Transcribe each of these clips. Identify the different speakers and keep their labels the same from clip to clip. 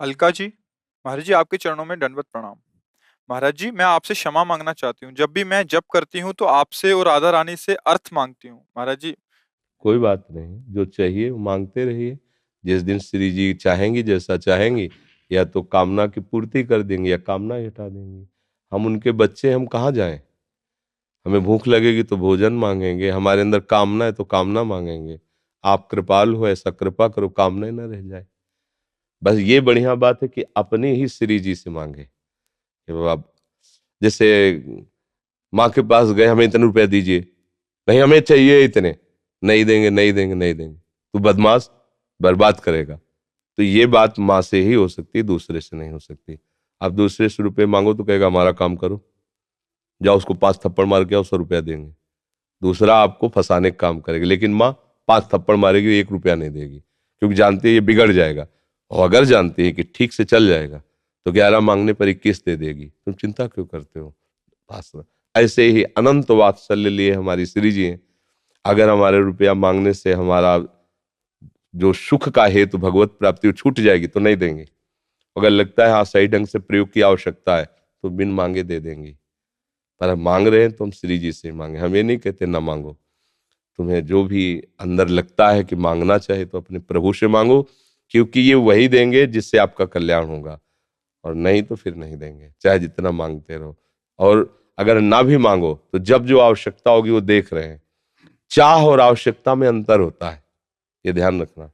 Speaker 1: अलका जी, महाराज जी आपके चरणों में दंडवत प्रणाम। महाराज जी, मैं आपसे क्षमा मांगना चाहती हूँ। जब भी मैं जप करती हूँ तो आपसे और राधा रानी से अर्थ मांगती हूँ महाराज जी।
Speaker 2: कोई बात नहीं, जो चाहिए वो मांगते रहिए। जिस दिन श्री जी चाहेंगी, जैसा चाहेंगी, या तो कामना की पूर्ति कर देंगे या कामना ही हटा देंगे। हम उनके बच्चे, हम कहाँ जाएं? हमें भूख लगेगी तो भोजन मांगेंगे, हमारे अंदर कामना है तो कामना मांगेंगे। आप कृपाल हो, ऐसा कृपा करो कामना ही ना रह जाए। बस ये बढ़िया बात है कि अपने ही श्री जी से मांगे कि वो आप, जैसे माँ के पास गए, हमें इतने रुपया दीजिए, नहीं हमें चाहिए इतने, नहीं देंगे नहीं देंगे नहीं देंगे, तू बदमाश, बर्बाद करेगा। तो ये बात माँ से ही हो सकती है, दूसरे से नहीं हो सकती। आप दूसरे से रुपये मांगो तो कहेगा हमारा काम करो, जाओ उसको 5 थप्पड़ मार के आओ, 100 रुपया देंगे। दूसरा आपको फंसाने का काम करेगी, लेकिन माँ 5 थप्पड़ मारेगी, 1 रुपया नहीं देगी, क्योंकि जानती है ये बिगड़ जाएगा। और अगर जानती है कि ठीक से चल जाएगा तो 11 मांगने पर 21 दे देगी। तुम चिंता क्यों करते हो? बस ऐसे ही अनंत वात्सल्य लिए हमारी श्री जी हैं। अगर हमारे रुपया मांगने से हमारा जो सुख का हेतु भगवत प्राप्ति छूट जाएगी तो नहीं देंगे। अगर लगता है हाँ सही ढंग से प्रयोग की आवश्यकता है तो बिन मांगे दे देंगे। पर हम मांग रहे हैं तो हम श्री जी से मांगे, हम ये नहीं कहते ना मांगो। तुम्हें जो भी अंदर लगता है कि मांगना चाहे तो अपने प्रभु से मांगो, क्योंकि ये वही देंगे जिससे आपका कल्याण होगा। और नहीं तो फिर नहीं देंगे, चाहे जितना मांगते रहो। और अगर ना भी मांगो तो जब जो आवश्यकता होगी वो देख रहे हैं। चाह और आवश्यकता में अंतर होता है, ये ध्यान रखना।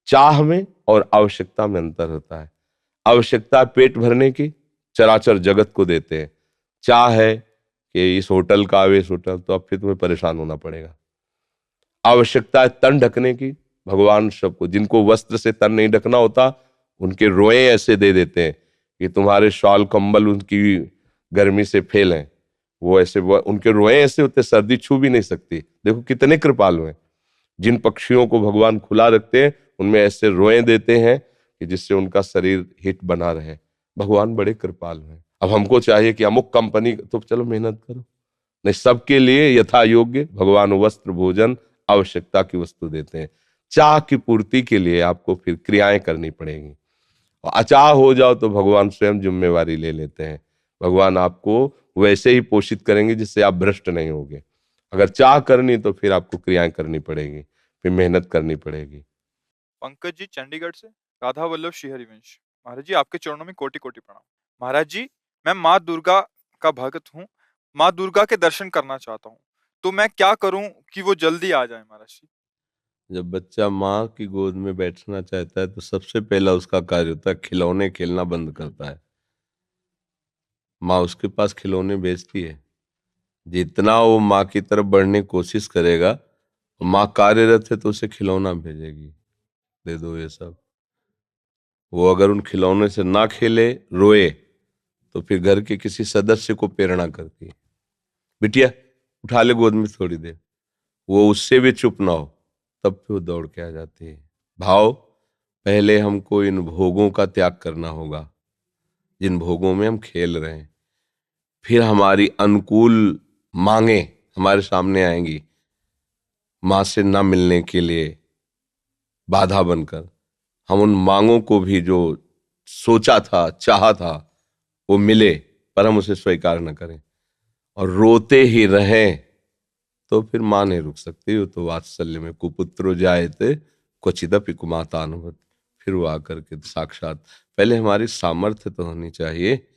Speaker 2: चाह में और आवश्यकता में अंतर होता है। आवश्यकता पेट भरने की, चराचर जगत को देते हैं। चाह है कि इस होटल का आवे, इस होटल, तो अब फिर तुम्हें परेशान होना पड़ेगा। आवश्यकता है तन ढकने की, भगवान सबको, जिनको वस्त्र से तन नहीं ढकना होता उनके रोए ऐसे दे देते हैं कि तुम्हारे शॉल कंबल उनकी गर्मी से फेल हैं। वो ऐसे उनके रोए ऐसे होते, सर्दी छू भी नहीं सकती। देखो कितने कृपालु हैं। जिन पक्षियों को भगवान खुला रखते हैं उनमें ऐसे रोए देते हैं कि जिससे उनका शरीर हिट बना रहे। भगवान बड़े कृपालु हैं। अब हमको चाहिए कि अमुक कंपनी, तो चलो मेहनत करो। नहीं, सबके लिए यथा योग्य भगवान वस्त्र भोजन आवश्यकता की वस्तु देते हैं। चाह की पूर्ति के लिए आपको फिर क्रियाएं करनी पड़ेंगी। और अचाह हो जाओ तो भगवान स्वयं जिम्मेवारी ले लेते हैं। भगवान आपको वैसे ही पोषित करेंगे जिससे आप भ्रष्ट नहीं होगे। अगर चाह करनी तो फिर आपको क्रियाएं करनी पड़ेगी, फिर मेहनत करनी पड़ेगी।
Speaker 1: पंकज जी चंडीगढ़ से, राधा वल्लभ श्री हरिवंश। महाराज जी आपके चरणों में कोटि कोटि प्रणाम। महाराज जी, मैं माँ दुर्गा का भक्त हूँ। माँ दुर्गा के दर्शन करना चाहता हूँ, तो मैं क्या करूँ कि वो जल्दी आ जाए महाराज जी।
Speaker 2: जब बच्चा माँ की गोद में बैठना चाहता है तो सबसे पहला उसका कार्य होता है खिलौने खेलना बंद करता है। माँ उसके पास खिलौने भेजती है। जितना वो माँ की तरफ बढ़ने की कोशिश करेगा, माँ कार्यरत है तो उसे खिलौना भेजेगी, दे दो ये सब। वो अगर उन खिलौने से ना खेले, रोए, तो फिर घर के किसी सदस्य को प्रेरणा करती है, बिटिया उठा ले गोद में थोड़ी देर। वो उससे भी चुप ना हो तब फिर वो दौड़ के आ जाती है। भाव, पहले हमको इन भोगों का त्याग करना होगा जिन भोगों में हम खेल रहे हैं। फिर हमारी अनुकूल मांगे हमारे सामने आएंगी, माँ से ना मिलने के लिए बाधा बनकर। हम उन मांगों को भी जो सोचा था, चाहा था, वो मिले, पर हम उसे स्वीकार न करें और रोते ही रहें, तो फिर मां नहीं रुक सकती। वो तो वात्सल्य में कुपुत्रो जायते क्वचिदपि कुमाता अनुभव। फिर वो आकर के साक्षात, पहले हमारी सामर्थ्य तो होनी चाहिए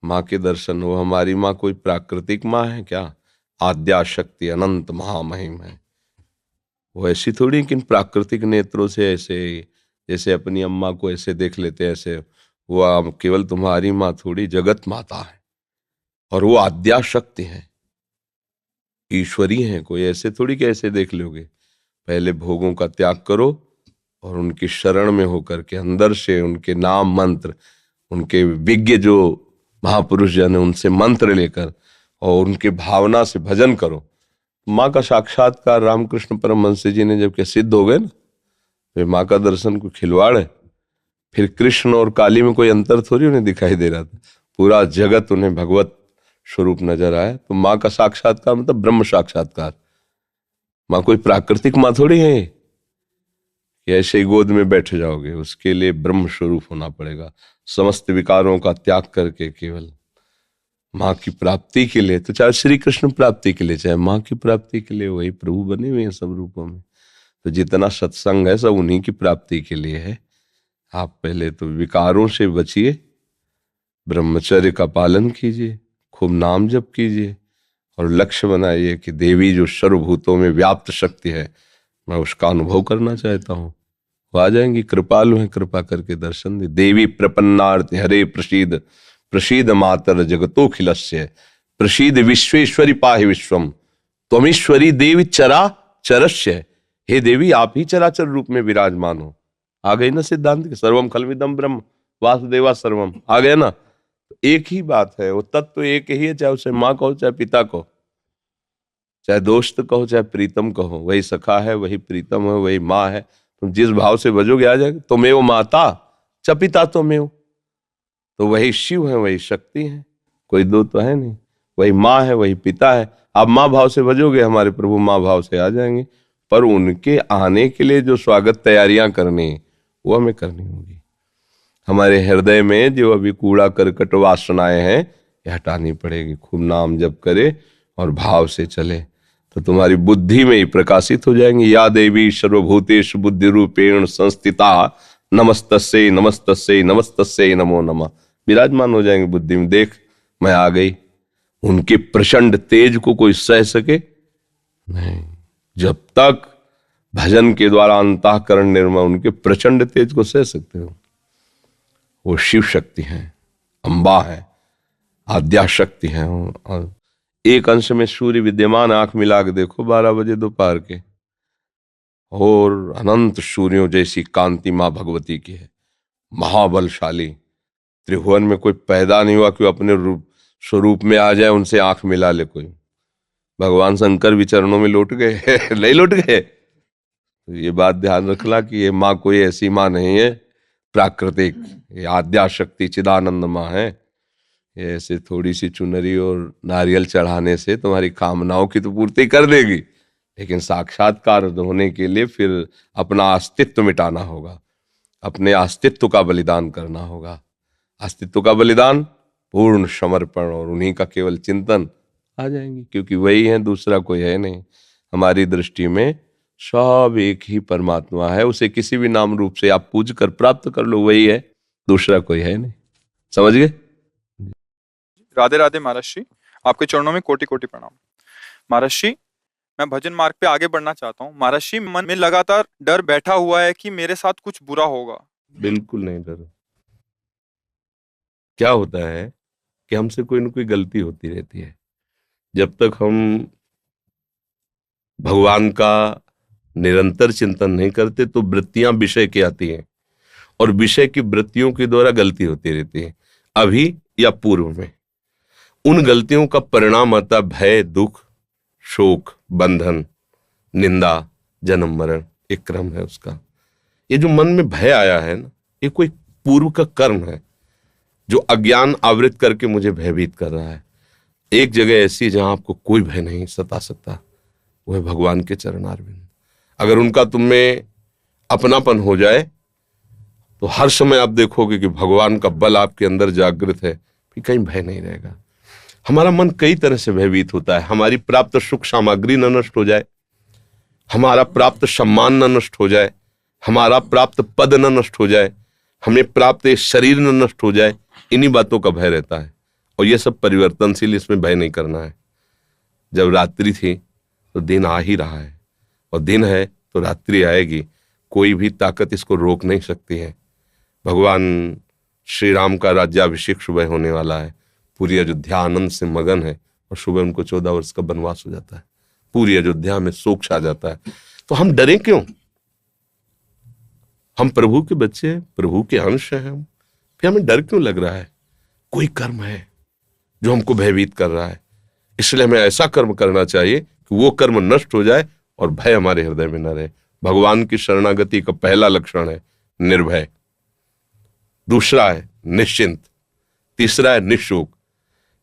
Speaker 2: माँ के दर्शन हो। हमारी माँ कोई प्राकृतिक माँ है क्या? आद्या शक्ति अनंत महामहिम है। वो ऐसी थोड़ी कि इन प्राकृतिक नेत्रों से ऐसे, जैसे अपनी अम्मा को ऐसे देख लेते हैं ऐसे। वो केवल तुम्हारी माँ थोड़ी, जगत माता है। और वो आद्या शक्ति है, ईश्वरी है। कोई ऐसे थोड़ी कि ऐसे देख लोगे। पहले भोगों का त्याग करो और उनकी शरण में होकर के अंदर से उनके नाम मंत्र, उनके विज्ञ जो महापुरुष जन है उनसे मंत्र लेकर और उनके भावना से भजन करो। माँ का साक्षात्कार रामकृष्ण परमहंस जी ने जब के सिद्ध हो गए ना, फिर माँ का दर्शन कोई खिलवाड़ है? फिर कृष्ण और काली में कोई अंतर थोड़ी उन्हें दिखाई दे रहा था। पूरा जगत उन्हें भगवत स्वरूप नजर आया। तो माँ का साक्षात्कार मतलब ब्रह्म साक्षात्कार। माँ कोई प्राकृतिक माँ थोड़ी है कि ऐसे ही गोद में बैठ जाओगे। उसके लिए ब्रह्म स्वरूप होना पड़ेगा, समस्त विकारों का त्याग करके केवल माँ की प्राप्ति के लिए। तो चाहे श्री कृष्ण प्राप्ति के लिए, चाहे माँ की प्राप्ति के लिए, वही प्रभु बने हुए हैं सब रूपों में। तो जितना सत्संग है सब उन्हीं की प्राप्ति के लिए है। आप पहले तो विकारों से बचिए, ब्रह्मचर्य का पालन कीजिए, खूब नाम जप कीजिए और लक्ष्य बनाइए कि देवी जो सर्वभूतों में व्याप्त शक्ति है, मैं उसका अनुभव करना चाहता हूँ। वो आ जाएंगी, कृपालु हैं, कृपा करके दर्शन दे। देवी प्रपन्नार्थ हरे प्रसीद, प्रसीद मातर जगतोखिलस्य, प्रसीद विश्वेश्वरी पाहि विश्वम, त्वमीश्वरी देवी चरा चरस्य। हे देवी, आप ही चराचर रूप में विराजमान हो। आ गई ना सिद्धांत के सर्वम खलविदम ब्रह्म वासुदेवा सर्वम, आ गया ना। एक ही बात है, वो तत्व तो एक ही है, चाहे उसे माँ कहो चाहे पिता कहो, चाहे दोस्त कहो चाहे प्रीतम कहो। वही सखा है, वही प्रीतम है, वही माँ है। तुम जिस भाव से भजोगे आ जाएगा। तुम्हें वो माता च पिता तुम्हें, तो वही शिव है, वही शक्ति है, कोई दो तो है नहीं। वही माँ है, वही पिता है। आप माँ भाव से भजोगे, हमारे प्रभु माँ भाव से आ जाएंगे। पर उनके आने के लिए जो स्वागत तैयारियां करनी, वो हमें करनी होगी। हमारे हृदय में जो अभी कूड़ा करकट वासनाएं हैं, ये हटानी पड़ेगी। खूब नाम जप करे और भाव से चले, तो तुम्हारी बुद्धि में ही प्रकाशित हो जाएंगी। या देवी सर्वभूतेषु बुद्धि रूपेण संस्थिता नमस्तस्यै नमस्तस्यै नमस्तस्यै नमो नमः। विराजमान हो जाएंगे बुद्धि में। देख मैं आ गई। उनके प्रचंड तेज को कोई सह सके नहीं। जब तक भजन के द्वारा अंतःकरण निर्मल, उनके प्रचंड तेज को सह सकते हो। वो शिव शक्ति है, अंबा है, आद्या शक्ति है। और एक अंश में सूर्य विद्यमान, आंख मिला के देखो 12 बजे दोपहर के, और अनंत सूर्यों जैसी कांति मां भगवती की है, महाबलशाली। त्रिभुवन में कोई पैदा नहीं हुआ कि अपने रूप स्वरूप में आ जाए, उनसे आंख मिला ले कोई। भगवान शंकर भी चरणों में लौट गए नहीं लौट गए। तो ये बात ध्यान रखना कि ये माँ कोई ऐसी माँ नहीं है प्राकृतिक, ये आद्या शक्ति चिदानंद माँ है। ये ऐसे थोड़ी सी चुनरी और नारियल चढ़ाने से तुम्हारी कामनाओं की तो पूर्ति कर देगी, लेकिन साक्षात्कार होने के लिए फिर अपना अस्तित्व मिटाना होगा, अपने अस्तित्व का बलिदान करना होगा। अस्तित्व का बलिदान, पूर्ण समर्पण और उन्हीं का केवल चिंतन, आ जाएंगी। क्योंकि वही है, दूसरा कोई है नहीं। हमारी दृष्टि में सब एक ही परमात्मा है। उसे किसी भी नाम रूप से आप पूज कर प्राप्त कर लो, वही है, दूसरा कोई है नहीं। समझ गए?
Speaker 1: राधे राधे महाराज श्री, आपके चरणों में कोटि कोटि प्रणाम। महाराज श्री, मैं भजन मार्ग पे आगे बढ़ना चाहता हूँ। महाराज श्री, मन में लगातार डर बैठा हुआ है कि मेरे साथ कुछ बुरा होगा।
Speaker 2: बिल्कुल नहीं डरो। क्या होता है कि हमसे कोई ना कोई गलती होती रहती है। जब तक हम भगवान का निरंतर चिंतन नहीं करते तो वृत्तियां विषय की आती हैं, और विषय की वृत्तियों के द्वारा गलती होती रहती है, अभी या पूर्व में। उन गलतियों का परिणाम आता भय, दुख, शोक, बंधन, निंदा, जन्म मरण। एक क्रम है उसका। ये जो मन में भय आया है ना, ये कोई पूर्व का कर्म है जो अज्ञान आवृत करके मुझे भयभीत कर रहा है। एक जगह ऐसी जहां आपको कोई भय नहीं सता सकता, वो है भगवान के चरणारविंद। अगर उनका तुम में अपनापन हो जाए तो हर समय आप देखोगे कि भगवान का बल आपके अंदर जागृत है, फिर कहीं भय नहीं रहेगा। हमारा मन कई तरह से भयभीत होता है। हमारी प्राप्त सुख सामग्री न नष्ट हो जाए, हमारा प्राप्त सम्मान न नष्ट हो जाए, हमारा प्राप्त पद न नष्ट हो जाए, हमें प्राप्त शरीर न नष्ट हो जाए, इन्हीं बातों का भय रहता है। और ये सब परिवर्तनशील, इसमें भय नहीं करना है। जब रात्रि थी तो दिन आ ही रहा है, और दिन है तो रात्रि आएगी। कोई भी ताकत इसको रोक नहीं सकती है। भगवान श्री राम का राज्याभिषेक सुबह होने वाला है। पूरी अयोध्या आनंद से मगन है, और सुबह उनको 14 वर्ष का वनवास हो जाता है। पूरी अयोध्या में शोक छा जाता है। तो हम डरे क्यों? हम प्रभु के बच्चे हैं, प्रभु के अंश हैं हम, फिर हमें डर क्यों लग रहा है? कोई कर्म है जो हमको भयभीत कर रहा है। इसलिए हमें ऐसा कर्म करना चाहिए कि वो कर्म नष्ट हो जाए और भय हमारे हृदय में न रहे। भगवान की शरणागति का पहला लक्षण है निर्भय, दूसरा है निश्चिंत, तीसरा है निशोक।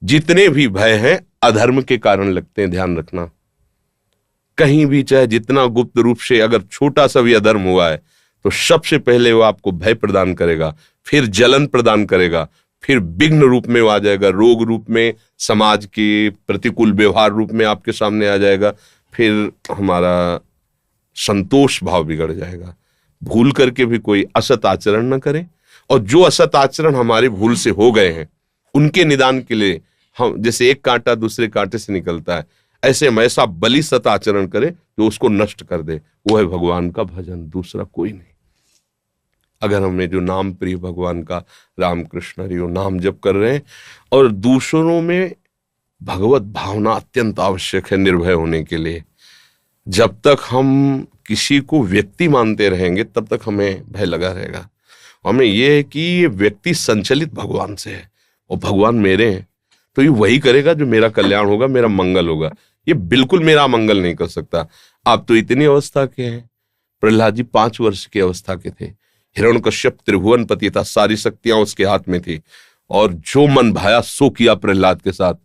Speaker 2: जितने भी भय हैं अधर्म के कारण लगते हैं, ध्यान रखना। कहीं भी चाहे जितना गुप्त रूप से अगर छोटा सा भी अधर्म हुआ है तो सबसे पहले वो आपको भय प्रदान करेगा, फिर जलन प्रदान करेगा, फिर विघ्न रूप में वो आ जाएगा, रोग रूप में, समाज के प्रतिकूल व्यवहार रूप में आपके सामने आ जाएगा, फिर हमारा संतोष भाव बिगड़ जाएगा। भूल करके भी कोई असत आचरण न करे, और जो असत आचरण हमारे भूल से हो गए हैं उनके निदान के लिए हम, जैसे एक कांटा दूसरे कांटे से निकलता है, ऐसे हम ऐसा बलि सत आचरण करें जो उसको नष्ट कर दे। वो है भगवान का भजन, दूसरा कोई नहीं। अगर हमें जो नाम प्रिय भगवान का, राम कृष्ण हरि ओम नाम जप कर रहे हैं, और दूसरों में भगवत भावना अत्यंत आवश्यक है निर्भय होने के लिए। जब तक हम किसी को व्यक्ति मानते रहेंगे तब तक हमें भय लगा रहेगा। हमें यह है कि ये व्यक्ति संचलित भगवान से है और भगवान मेरे हैं, तो ये वही करेगा जो मेरा कल्याण होगा, मेरा मंगल होगा। ये बिल्कुल मेरा मंगल नहीं कर सकता। आप तो इतनी अवस्था के हैं, प्रहलाद जी 5 वर्ष की अवस्था के थे, हिरण्यकश्यप त्रिभुवन पति था, सारी शक्तियां उसके हाथ में थी, और जो मन भाया सो किया प्रहलाद के साथ।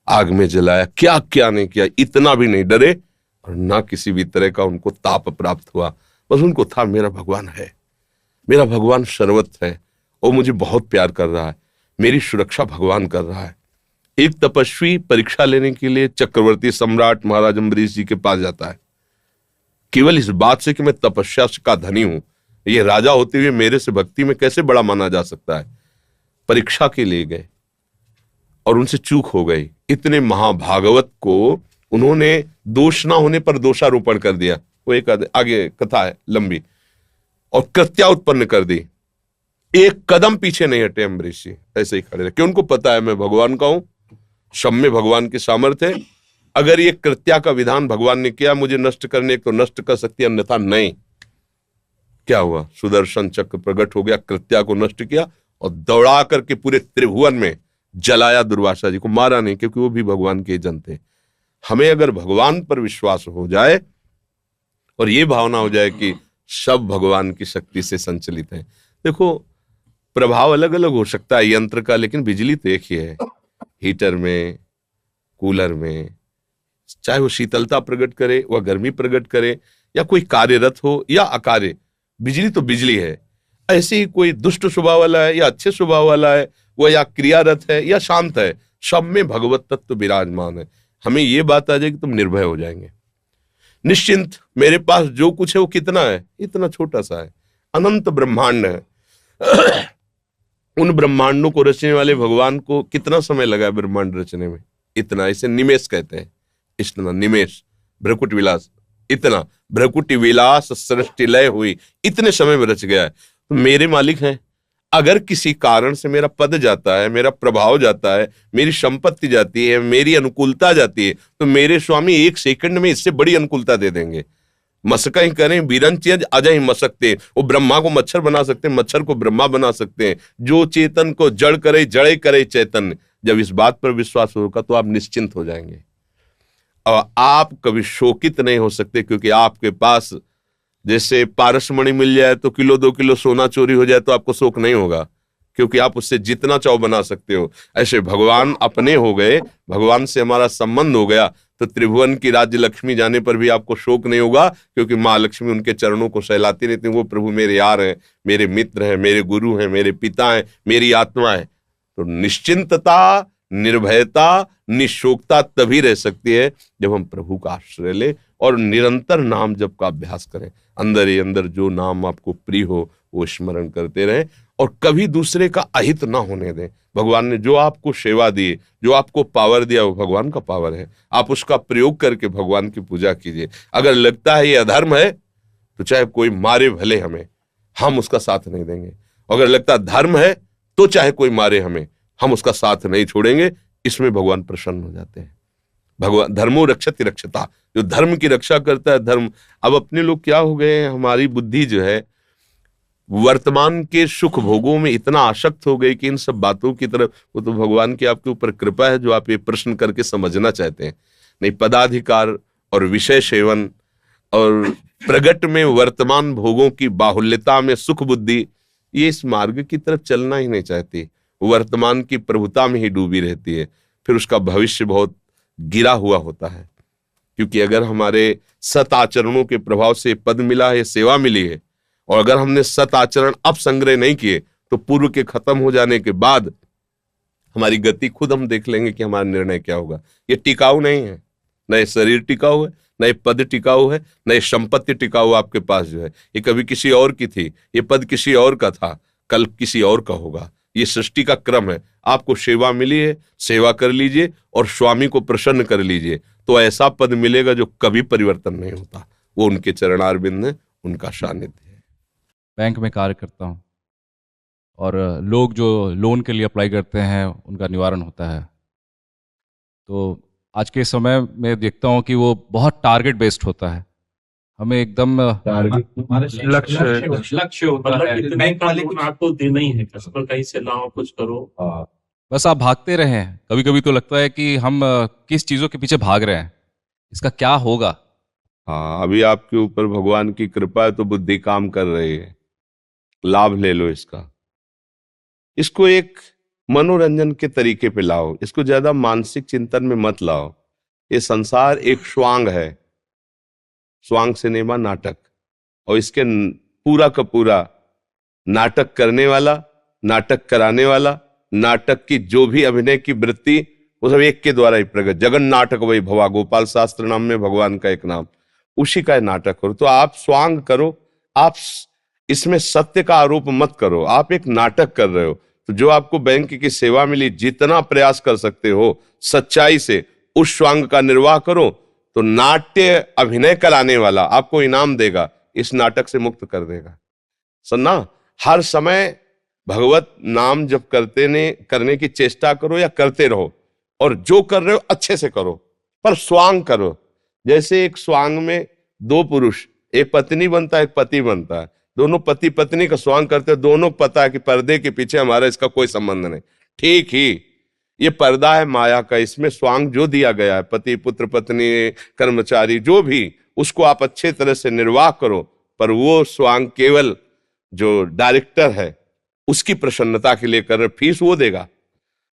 Speaker 2: आग में जलाया, क्या क्या नहीं किया, इतना भी नहीं डरे और ना किसी भी तरह का उनको ताप प्राप्त हुआ। बस उनको था मेरा भगवान है, मेरा भगवान सर्वत्र है, वो मुझे बहुत प्यार कर रहा है, मेरी सुरक्षा भगवान कर रहा है। एक तपस्वी परीक्षा लेने के लिए चक्रवर्ती सम्राट महाराज अम्बरीश जी के पास जाता है, केवल इस बात से कि मैं तपस्या का धनी हूं, ये राजा होते हुए मेरे से भक्ति में कैसे बड़ा माना जा सकता है। परीक्षा के लिए गए और उनसे चूक हो गई। इतने महाभागवत को उन्होंने दोष ना होने पर दोषारोपण कर दिया, वो एक आगे कथा है लंबी, और कृत्या उत्पन्न कर दी। एक कदम पीछे नहीं हटे अम्बरीश जी, ऐसे ही खड़े रहे, क्यों उनको पता है मैं भगवान का हूं, सब में भगवान की सामर्थ्य है। अगर ये कृत्या का विधान भगवान ने किया मुझे नष्ट करने को, नष्ट कर सकती, अन्यथा नहीं। क्या हुआ, सुदर्शन चक्र प्रकट हो गया, कृत्या को नष्ट किया और दौड़ा करके पूरे त्रिभुवन में जलाया। दुर्वासा जी को मारा नहीं, क्योंकि वो भी भगवान के जन थे। हमें अगर भगवान पर विश्वास हो जाए और ये भावना हो जाए कि सब भगवान की शक्ति से संचलित है। देखो, प्रभाव अलग अलग हो सकता है यंत्र का, लेकिन बिजली तो एक ही है। हीटर में, कूलर में, चाहे वो शीतलता प्रकट करे, वह गर्मी प्रकट करे, या कोई कार्यरत हो या अकार्य, बिजली तो बिजली है। ऐसे ही कोई दुष्ट स्वभाव वाला है या अच्छे स्वभाव वाला है, वह या क्रियारत है या शांत है, सब में भगवत तत्व विराजमान है। हमें ये बात आ जाएगी, तुम निर्भय हो जाएंगे, निश्चिंत। मेरे पास जो कुछ है वो कितना है, इतना छोटा सा है, अनंत ब्रह्मांड है। उन ब्रह्मांडों को रचने वाले भगवान को कितना समय लगा है ब्रह्मांड रचने में, इतना। इसे निमेष कहते हैं, इतना निमेष, भ्रकुट विलास, इतना भ्रकुटी विलास सृष्टि लय हुई, इतने समय में रच गया है। तो मेरे मालिक हैं। अगर किसी कारण से मेरा पद जाता है, मेरा प्रभाव जाता है, मेरी संपत्ति जाती है, मेरी अनुकूलता जाती है, तो मेरे स्वामी 1 सेकंड में इससे बड़ी अनुकूलता दे देंगे। मसका ही करें, बीरन चीज अजय ही मसकते। वो ब्रह्मा को मच्छर बना सकते हैं, मच्छर को ब्रह्मा बना सकते हैं। जो चेतन को जड़ करे, जड़े करे चैतन्य। जब इस बात पर विश्वास होगा तो आप निश्चिंत हो जाएंगे और आप कभी शोकित नहीं हो सकते, क्योंकि आपके पास जैसे पारसमणि मिल जाए तो किलो 2 किलो सोना चोरी हो जाए तो आपको शोक नहीं होगा, क्योंकि आप उससे जितना चाहो बना सकते हो। ऐसे भगवान अपने हो गए, भगवान से हमारा संबंध हो गया, तो त्रिभुवन की राज्य लक्ष्मी जाने पर भी आपको शोक नहीं होगा, क्योंकि माँ लक्ष्मी उनके चरणों को सहलाती रहती है। वो प्रभु मेरे यार हैं, मेरे मित्र हैं, मेरे गुरु हैं, मेरे पिता हैं, मेरी आत्मा है। तो निश्चिंतता, निर्भयता, निशोकता तभी रह सकती है जब हम प्रभु का आश्रय ले और निरंतर नाम जप का अभ्यास करें। अंदर ही अंदर जो नाम आपको प्रिय हो वो स्मरण करते रहें और कभी दूसरे का अहित ना होने दें। भगवान ने जो आपको सेवा दी, जो आपको पावर दिया, वो भगवान का पावर है। आप उसका प्रयोग करके भगवान की पूजा कीजिए। अगर लगता है ये अधर्म है तो चाहे कोई मारे भले हमें, हम उसका साथ नहीं देंगे। अगर लगता है धर्म है तो चाहे कोई मारे हमें, हम उसका साथ नहीं छोड़ेंगे। इसमें भगवान प्रसन्न हो जाते हैं। भगवान धर्मो रक्षति रक्षता, जो धर्म की रक्षा करता है धर्म। अब अपने लोग क्या हो गए हैं, हमारी बुद्धि जो है वर्तमान के सुख भोगों में इतना आसक्त हो गई कि इन सब बातों की तरफ, वो तो भगवान की आपके ऊपर कृपा है जो आप ये प्रश्न करके समझना चाहते हैं। नहीं, पदाधिकार और विषय सेवन और प्रगट में वर्तमान भोगों की बाहुल्यता में सुख बुद्धि, ये इस मार्ग की तरफ चलना ही नहीं चाहती। वर्तमान की प्रभुता में ही डूबी रहती है, फिर उसका भविष्य बहुत गिरा हुआ होता है। क्योंकि अगर हमारे सत आचरणों के प्रभाव से पद मिला है, सेवा मिली है, और अगर हमने सत आचरण अब संग्रह नहीं किए तो पूर्व के खत्म हो जाने के बाद हमारी गति खुद हम देख लेंगे कि हमारा निर्णय क्या होगा। ये टिकाऊ नहीं है, न ये शरीर टिकाऊ है, न ये पद टिकाऊ है, न ये संपत्ति टिकाऊ आपके पास जो है। ये कभी किसी और की थी, ये पद किसी और का था, कल किसी और का होगा। ये सृष्टि का क्रम है। आपको सेवा मिली है, सेवा कर लीजिए और स्वामी को प्रसन्न कर लीजिए, तो ऐसा पद मिलेगा जो कभी परिवर्तन नहीं होता। वो उनके चरणारविंद है, उनका सानिध्य है।
Speaker 3: बैंक में कार्य करता हूँ और लोग जो लोन के लिए अप्लाई करते हैं उनका निवारण होता है। तो आज के समय में देखता हूँ कि वो बहुत टारगेट बेस्ड होता है। हमें एकदम
Speaker 4: लक्ष्य होता है। बैंक वाले कुछ आपको देना ही है, कस्टमर कहीं से लाओ कुछ करो,
Speaker 3: बस आप भागते रहें। कभी कभी तो लगता है कि हम किस चीज़ों के पीछे भाग रहे हैं, इसका क्या होगा।
Speaker 2: हाँ, अभी आपके ऊपर भगवान की कृपा है तो बुद्धि काम कर रही है, लाभ ले लो इसका। इसको एक मनोरंजन के तरीके पे लाओ, इसको ज्यादा मानसिक चिंतन में मत लाओ। ये संसार एक स्वांग है, स्वांग सिनेमा नाटक, और इसके पूरा का पूरा नाटक करने वाला, नाटक कराने वाला, नाटक की जो भी अभिनय की वृत्ति, वो सब एक के द्वारा ही प्रकट। जगन नाटक वही भवा, गोपाल शास्त्र नाम में भगवान का एक नाम, उसी का नाटक करो। तो आप स्वांग करो, आप इसमें सत्य का आरोप मत करो, आप एक नाटक कर रहे हो। तो जो आपको बैंक की सेवा मिली, जितना प्रयास कर सकते हो सच्चाई से उस स्वांग का निर्वाह करो, तो नाट्य अभिनय कराने वाला आपको इनाम देगा, इस नाटक से मुक्त कर देगा। सुनना, हर समय भगवत नाम जब करने की चेष्टा करो या करते रहो, और जो कर रहे हो अच्छे से करो, पर स्वांग करो। जैसे एक स्वांग में दो पुरुष, एक पत्नी बनता है, एक पति बनता है, दोनों पति पत्नी का स्वांग करते हैं, दोनों को पता है कि पर्दे के पीछे हमारा इसका कोई संबंध नहीं। ठीक ही ये पर्दा है माया का, इसमें स्वांग जो दिया गया है, पति पुत्र पत्नी कर्मचारी जो भी, उसको आप अच्छे तरह से निर्वाह करो। पर वो स्वांग केवल जो डायरेक्टर है उसकी प्रसन्नता के लिए कर रहे, फीस वो देगा।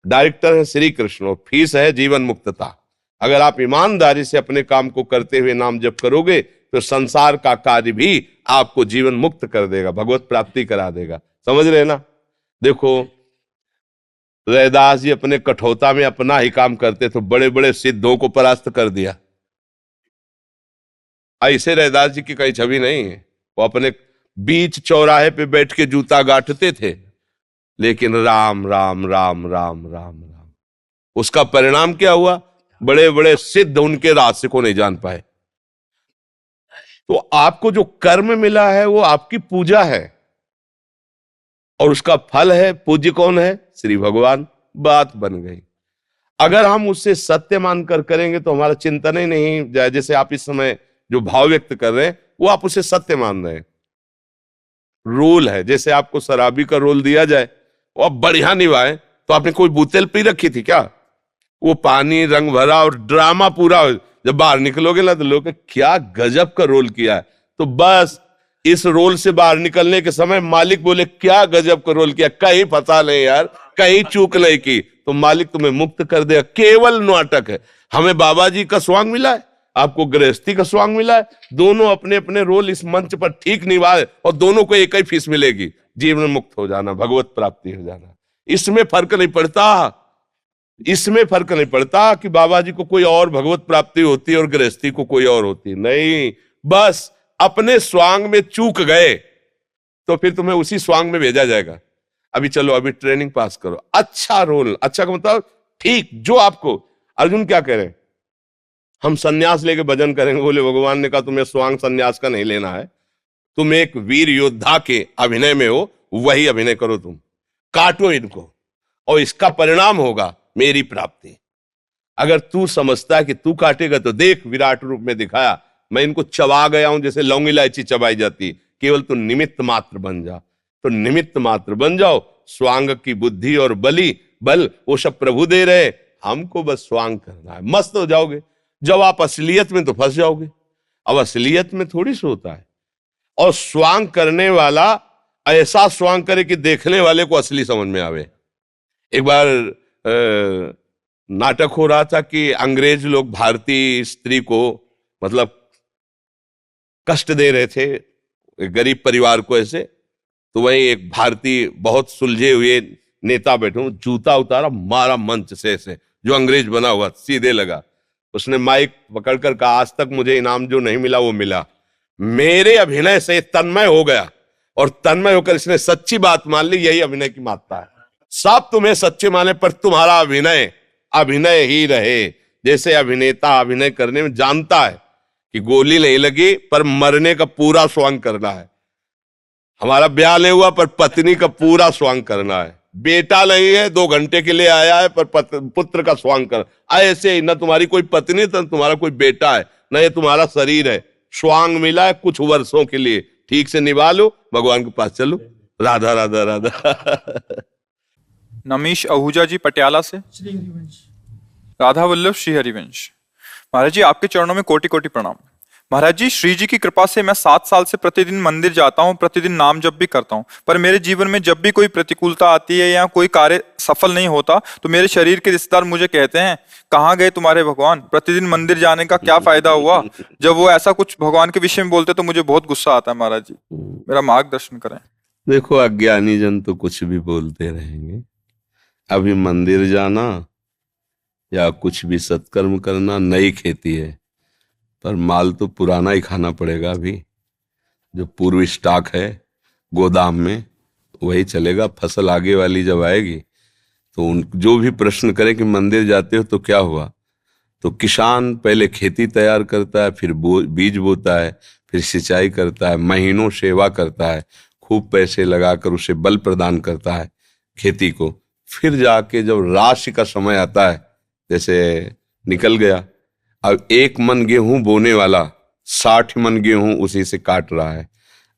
Speaker 2: डायरेक्टर है श्री कृष्ण, फीस है जीवन मुक्तता। अगर आप ईमानदारी से अपने काम को करते हुए नाम जप करोगे तो संसार का कार्य भी आपको जीवन मुक्त कर देगा, भगवत प्राप्ति करा देगा। समझ रहे ना? देखो, रैदास जी अपने कठोता में अपना ही काम करते तो बड़े बड़े सिद्धों को परास्त कर दिया। ऐसे रैदास जी की कहीं छवि नहीं है। वो अपने बीच चौराहे पे बैठ के जूता गांठते थे, लेकिन राम राम राम राम राम राम, उसका परिणाम क्या हुआ? बड़े बड़े सिद्ध उनके रहस्य को नहीं जान पाए। तो आपको जो कर्म मिला है वो आपकी पूजा है, और उसका फल है, पूज्य कौन है? श्री भगवान। बात बन गई। अगर हम उससे सत्य मानकर करेंगे तो हमारा चिंतन ही नहीं जाए। जैसे आप इस समय जो भाव व्यक्त कर रहे हैं वो आप उसे सत्य मान रहे हैं। रोल है, जैसे आपको शराबी का रोल दिया जाए, वो आप बढ़िया निभाए, तो आपने कोई बोतल पी रखी थी क्या? वो पानी रंग भरा और ड्रामा पूरा, जब बाहर निकलोगे ना तो लोग क्या गजब का रोल किया है। तो बस इस रोल से बाहर निकलने के समय मालिक बोले क्या गजब का रोल किया, कहीं पता नहीं यार, कहीं चूक नहीं की, तो मालिक तुम्हें मुक्त कर देगा। केवल नाटक है। हमें बाबा जी का स्वांग मिला है, आपको गृहस्थी का स्वांग मिला है, दोनों अपने अपने रोल इस मंच पर ठीक निभाए और दोनों को एक ही फीस मिलेगी, जीवन मुक्त हो जाना, भगवत प्राप्ति हो जाना। इसमें फर्क नहीं पड़ता, इसमें फर्क नहीं पड़ता कि बाबा जी को कोई और भगवत प्राप्ति होती है और गृहस्थी को कोई और होती नहीं। बस अपने स्वांग में चूक गए तो फिर तुम्हें उसी स्वांग में भेजा जाएगा। अभी चलो, अभी ट्रेनिंग पास करो, अच्छा रोल, अच्छा का मतलब ठीक जो आपको। अर्जुन क्या कह रहे हैं? हम सन्यास लेके भजन करेंगे। बोले भगवान ने कहा तुम्हें स्वांग सन्यास का नहीं लेना है, तुम एक वीर योद्धा के अभिनय में हो, वही अभिनय करो, तुम काटो इनको और इसका परिणाम होगा मेरी प्राप्ति। अगर तू समझता है कि तू काटेगा तो देख, विराट रूप में दिखाया, मैं इनको चबा गया हूं जैसे लौंग इलायची चबाई जाती। केवल तू निमित्त मात्र बन जा। तो निमित्त मात्र बन जाओ। स्वांग की बुद्धि और बल वो सब प्रभु दे रहे, हमको बस स्वांग करना है, मस्त हो जाओगे। जब आप असलियत में तो फंस जाओगे। अब असलियत में थोड़ी सी होता है। और स्वांग करने वाला ऐसा स्वांग करे कि देखने वाले को असली समझ में आवे। एक बार नाटक हो रहा था कि अंग्रेज लोग भारतीय स्त्री को मतलब कष्ट दे रहे थे, एक गरीब परिवार को ऐसे, तो वही एक भारतीय बहुत सुलझे हुए नेता बैठे, जूता उतारा, मारा मंच से ऐसे, जो अंग्रेज बना हुआ सीधे लगा। उसने माइक पकड़कर कहा, आज तक मुझे इनाम जो नहीं मिला वो मिला। मेरे अभिनय से तन्मय हो गया और तन्मय होकर इसने सच्ची बात मान ली। यही अभिनय की महत्ता है। सब तुम्हें सच्चे माने पर तुम्हारा अभिनय अभिनय ही रहे। जैसे अभिनेता अभिनय करने में जानता है कि गोली नहीं लगी पर मरने का पूरा स्वांग करना है। हमारा ब्याह नहीं हुआ पर पत्नी का पूरा स्वांग करना है। बेटा नहीं है, 2 घंटे के लिए आया है पर पुत्र का स्वांग कर। ऐसे ही, न तुम्हारी कोई पत्नी न तुम्हारा कोई बेटा है, न ये तुम्हारा शरीर है। स्वांग मिला है कुछ वर्षों के लिए, ठीक से निभा लो, भगवान के पास चलो। राधा राधा राधा।
Speaker 1: नमीश आहूजा जी पटियाला से। राधा वल्लभ श्री हरिवंश। महाराज जी आपके चरणों में कोटि कोटि प्रणाम। महाराज जी, श्री जी की कृपा से मैं 7 साल से प्रतिदिन मंदिर जाता हूँ, प्रतिदिन नाम जप भी करता हूँ, पर मेरे जीवन में जब भी कोई प्रतिकूलता आती है या कोई कार्य सफल नहीं होता तो मेरे शरीर के रिश्तेदार मुझे कहते हैं, कहाँ गए तुम्हारे भगवान, प्रतिदिन मंदिर जाने का क्या फायदा हुआ। जब वो ऐसा कुछ भगवान के विषय में बोलते तो मुझे बहुत गुस्सा आता है। महाराज जी मेरा मार्गदर्शन करें।
Speaker 2: देखो, अज्ञानी जन तो कुछ भी बोलते रहेंगे। अभी मंदिर जाना या कुछ भी सत्कर्म करना नई खेती है, पर माल तो पुराना ही खाना पड़ेगा। अभी जो पूर्व स्टॉक है गोदाम में वही चलेगा। फसल आगे वाली जब आएगी तो उन जो भी प्रश्न करें कि मंदिर जाते हो तो क्या हुआ, तो किसान पहले खेती तैयार करता है, फिर बीज बोता है, फिर सिंचाई करता है, महीनों सेवा करता है, खूब पैसे लगाकर उसे बल प्रदान करता है खेती को। फिर जाके जब राशि का समय आता है, जैसे निकल गया, अब 1 मन गेहूं बोने वाला 60 मन गेहूं उसी से काट रहा है।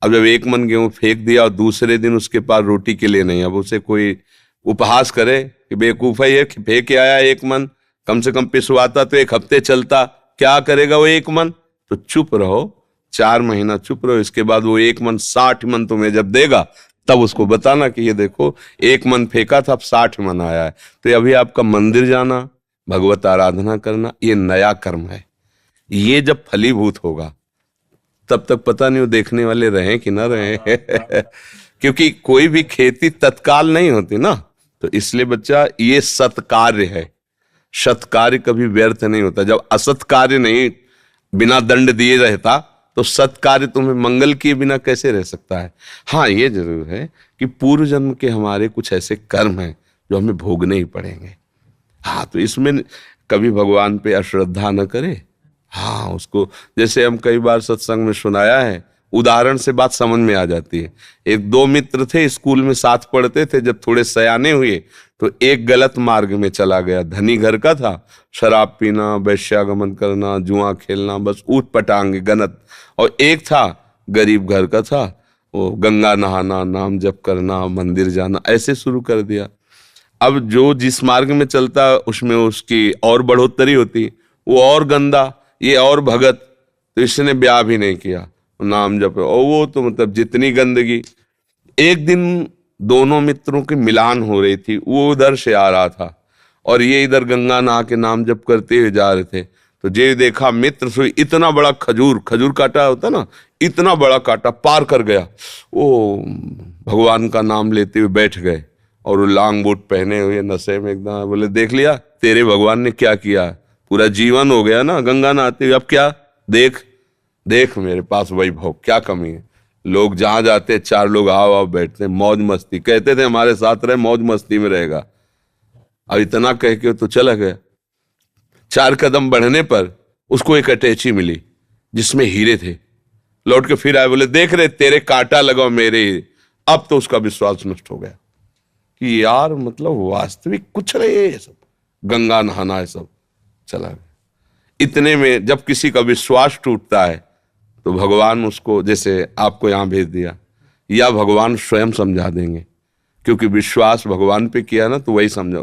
Speaker 2: अब जब 1 मन गेहूं फेंक दिया और दूसरे दिन उसके पास रोटी के लिए नहीं, अब उसे कोई उपहास करे कि बेवकूफ है ये, फेंक के आया 1 मन, कम से कम पिसवाता तो 1 हफ्ते चलता, क्या करेगा वो 1 मन। तो चुप रहो, 4 महीना चुप रहो, इसके बाद वो 1 मन 60 मन तुम्हें जब देगा तब उसको बताना कि ये देखो 1 मन फेंका था, अब 60 मन आया है। तो अभी आपका मंदिर जाना, भगवत आराधना करना, ये नया कर्म है। ये जब फलीभूत होगा तब तक पता नहीं वो देखने वाले रहे कि ना रहे। क्योंकि कोई भी खेती तत्काल नहीं होती ना, तो इसलिए बच्चा ये सत्कार्य है। सत्कार्य कभी व्यर्थ नहीं होता। जब असत कार्य नहीं बिना दंड दिए रहता तो सत्कार्य तुम्हें मंगल किए बिना कैसे रह सकता है। हाँ, ये जरूर है कि पूर्व जन्म के हमारे कुछ ऐसे कर्म हैं जो हमें भोगने ही पड़ेंगे। हाँ, तो इसमें कभी भगवान पे अश्रद्धा न करे। हाँ, उसको जैसे हम कई बार सत्संग में सुनाया है, उदाहरण से बात समझ में आ जाती है। 1-2 मित्र थे, स्कूल में साथ पढ़ते थे। जब थोड़े सयाने हुए तो एक गलत मार्ग में चला गया। धनी घर का था, शराब पीना, वैश्यागमन करना, जुआ खेलना, बस ऊट पटांग गनत। और एक था गरीब घर का था, वो गंगा नहाना, नाम जप करना, मंदिर जाना, ऐसे शुरू कर दिया। अब जो जिस मार्ग में चलता उसमें उसकी और बढ़ोतरी होती, वो और गंदा, ये और भगत, तो इसने ब्याह भी नहीं किया, नाम जप। और वो तो मतलब जितनी गंदगी। एक दिन दोनों मित्रों की मिलान हो रही थी, वो उधर से आ रहा था और ये इधर गंगा नहा के नाम जप करते हुए जा रहे थे। तो जे देखा मित्र से इतना बड़ा खजूर काटा होता ना, इतना बड़ा काटा पार कर गया। वो भगवान का नाम लेते हुए बैठ गए और वो लॉन्ग बूट पहने हुए नशे में एकदम। बोले, देख लिया तेरे भगवान ने क्या किया, पूरा जीवन हो गया ना गंगा नहाते हुए, अब क्या, देख मेरे पास वैभव, क्या कमी है। लोग जहां जाते 4 लोग आओ बैठते, मौज मस्ती, कहते थे हमारे साथ रहे, मौज मस्ती में रहेगा। अब इतना कह के तो चला गया। 4 कदम बढ़ने पर उसको एक अटैची मिली जिसमें हीरे थे। लौट के फिर आए, बोले, देख रहे तेरे कांटा लगाओ मेरे। अब तो उसका विश्वास नष्ट हो गया कि यार मतलब वास्तविक कुछ नहीं है ये सब, गंगा नहाना है सब, चला गया। इतने में जब किसी का विश्वास टूटता है तो भगवान उसको, जैसे आपको यहां भेज दिया, या भगवान स्वयं समझा देंगे, क्योंकि विश्वास भगवान पे किया ना तो वही समझा,